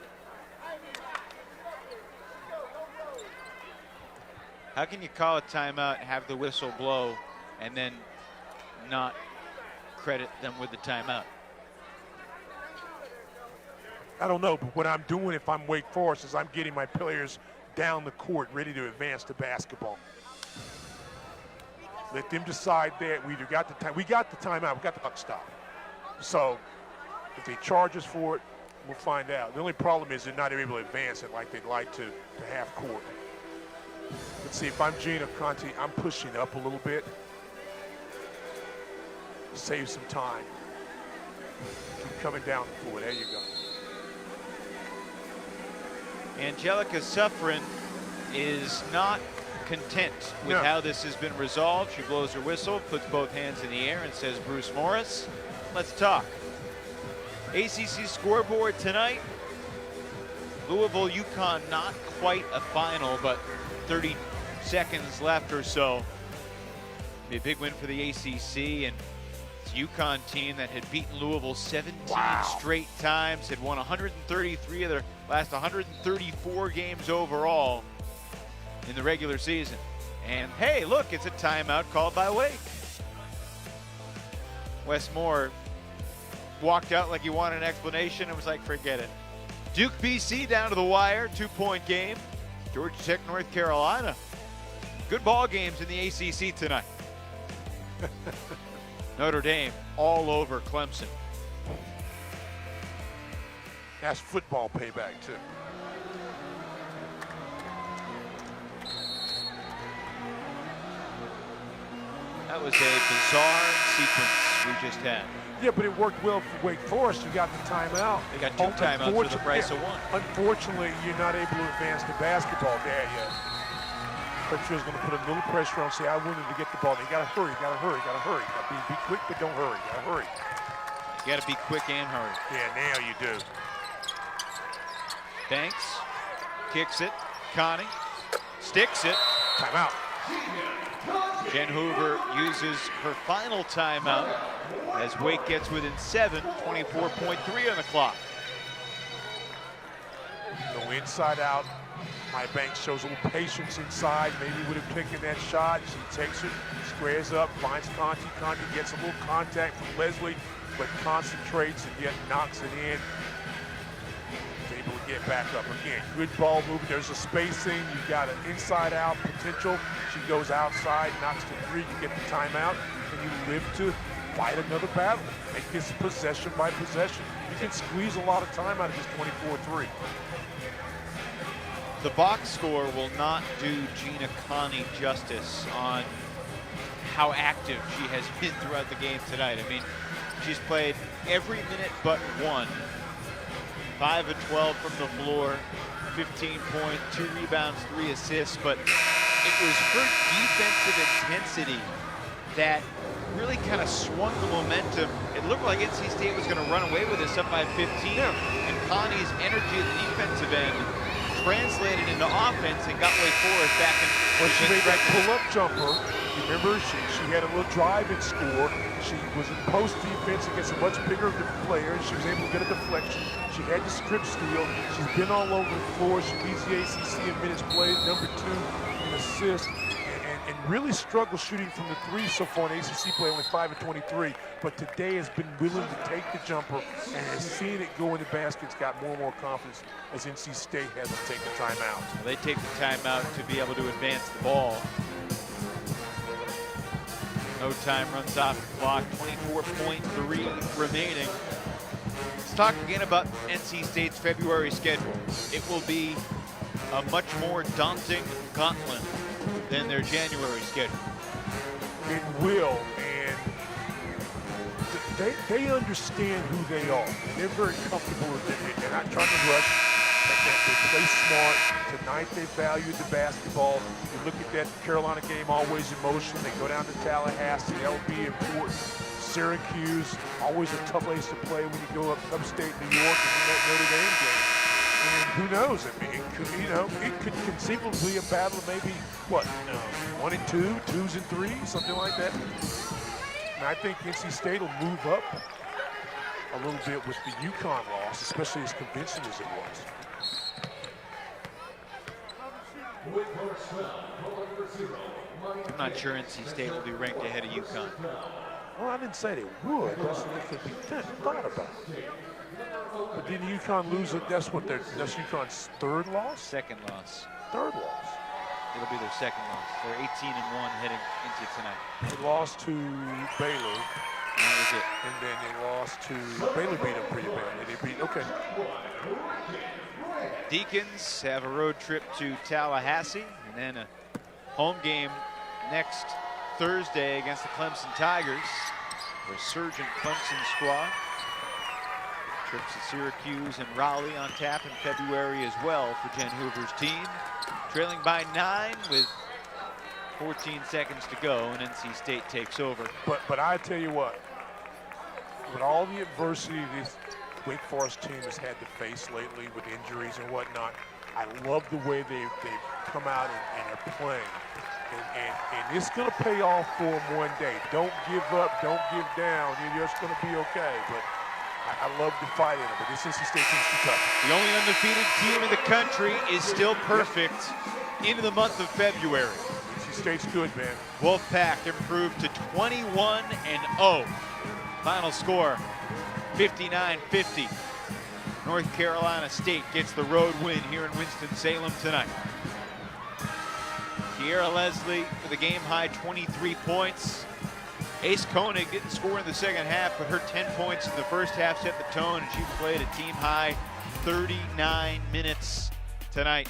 How can you call a timeout, have the whistle blow, and then not credit them with the timeout? I don't know, but what I'm doing if I'm Wake Forest is I'm getting my players down the court ready to advance to basketball. Let them decide that. We either got the time, we got the timeout, we got the buck stop. So if they charge us for it, we'll find out. The only problem is they're not able to advance it like they'd like to half court. Let's see, if I'm Gina Conti, I'm pushing up a little bit. Save some time. Keep coming down the floor. There you go. Angelica Suffren is not content with how this has been resolved. She blows her whistle, puts both hands in the air, and says, Bruce Morris, let's talk. ACC scoreboard tonight. Louisville, UConn, not quite a final, but 30 seconds left or so. Be a big win for the ACC, and it's a UConn team that had beaten Louisville 17 straight times, had won 133 of their last 134 games overall in the regular season. And hey, look, it's a timeout called by Wake. Wes Moore walked out like he wanted an explanation and was like, forget it. Duke BC down to the wire, 2-point game. Georgia Tech, North Carolina. Good ball games in the ACC tonight. Notre Dame all over Clemson. That's football payback too. That was a bizarre sequence we just had. Yeah, but it worked well for Wake Forest. You got the timeout. They got 2 timeouts for the price of 1. Unfortunately, you're not able to advance to basketball there yet. Coach is going to put a little pressure on, say, I wanted to get the ball. You got to hurry, got to hurry, got to hurry. Be quick, but don't hurry. You got to hurry. You got to be quick and hurry. Yeah, now you do. Banks kicks it. Connie sticks it. Timeout. Jen Hoover uses her final timeout as Wake gets within 7, 24.3 on the clock. Go inside out. My Banks shows a little patience inside. Maybe would have taken that shot. She takes it, squares up, finds Conti. Conti gets a little contact from Leslie, but concentrates and yet knocks it in. Is able to get back up again. Good ball movement. There's a spacing. You've got an inside-out potential. She goes outside, knocks the 3. You get the timeout, and you live to fight another battle. Make this possession by possession. You can squeeze a lot of time out of this 24-3. The box score will not do Gina Connie justice on how active she has been throughout the game tonight. I mean, she's played every minute but 1. 5 of 12 from the floor, 15 points, 2 rebounds, 3 assists, but it was her defensive intensity that really kind of swung the momentum. It looked like NC State was going to run away with this up by 15, and Connie's energy at the defensive end translated into offense and got Wake Forest back in. Well, she made that pull-up jumper. Remember, she had a little drive and score. She was in post defense against a much bigger player, and she was able to get a deflection. She had the strip steal. She's been all over the floor. She leads the ACC in minutes played, number 2 in assists, and really struggled shooting from the 3 so far in ACC play, only 5 of 23. But today has been willing to take the jumper and has seen it go in the baskets, got more and more confidence as NC State has to take the timeout. Well, they take the timeout to be able to advance the ball. No time runs off the clock, 24.3 remaining. Let's talk again about NC State's February schedule. It will be a much more daunting gauntlet than their January schedule. It will, and they understand who they are. They're very comfortable with it. They're not trying to rush. They play smart. Tonight they valued the basketball. You look at that Carolina game, always in motion. They go down to Tallahassee. That'll be important. Syracuse, always a tough place to play when you go upstate New York and win that Notre Dame game. And who knows? I mean, it could conceivably be a battle of maybe, 1 and 2, 2s and 3s, something like that. And I think NC State will move up a little bit with the UConn loss, especially as convincing as it was. I'm not sure NC State will be ranked ahead of UConn. Well, I didn't say they would. That's what they could be thought about. But didn't UConn lose it? That's UConn's third loss? Second loss. Third loss. It'll be their second loss. They're 18-1 heading into tonight. They lost to Baylor. That was it. And then they lost to Baylor, beat them pretty bad. They beat, okay. Deacons have a road trip to Tallahassee and then a home game next Thursday against the Clemson Tigers. Resurgent Clemson squad. Trips to Syracuse and Raleigh on tap in February as well for Jen Hoover's team. Trailing by 9 with 14 seconds to go, and NC State takes over. But I tell you what, with all the adversity this Wake Forest team has had to face lately with injuries and whatnot, I love the way they've come out and are playing. And it's going to pay off for them one day. Don't give up, don't give down. You're just going to be okay. But I love the fight in it, but this NC State team's too tough. The only undefeated team in the country is still perfect into the month of February. NC State's good, man. Wolfpack improved to 21-0. Final score, 59-50. North Carolina State gets the road win here in Winston-Salem tonight. Kiera Leslie with a game-high 23 points. Ace Koenig didn't score in the second half, but her 10 points in the first half set the tone, and she played a team-high 39 minutes tonight.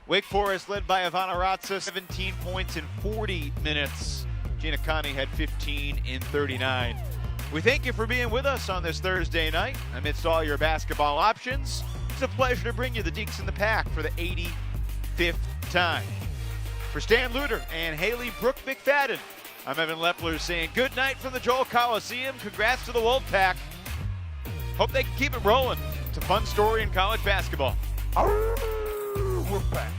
Wake Forest led by Ivana Ratza, 17 points in 40 minutes. Gina Connie had 15 in 39. We thank you for being with us on this Thursday night. Amidst all your basketball options, it's a pleasure to bring you the Deeks in the Pack for the 85th time. For Stan Luter and Haley Brooke McFadden, I'm Evan Lepler saying good night from the Joel Coliseum. Congrats to the Wolfpack. Hope they can keep it rolling. It's a fun story in college basketball. Wolfpack.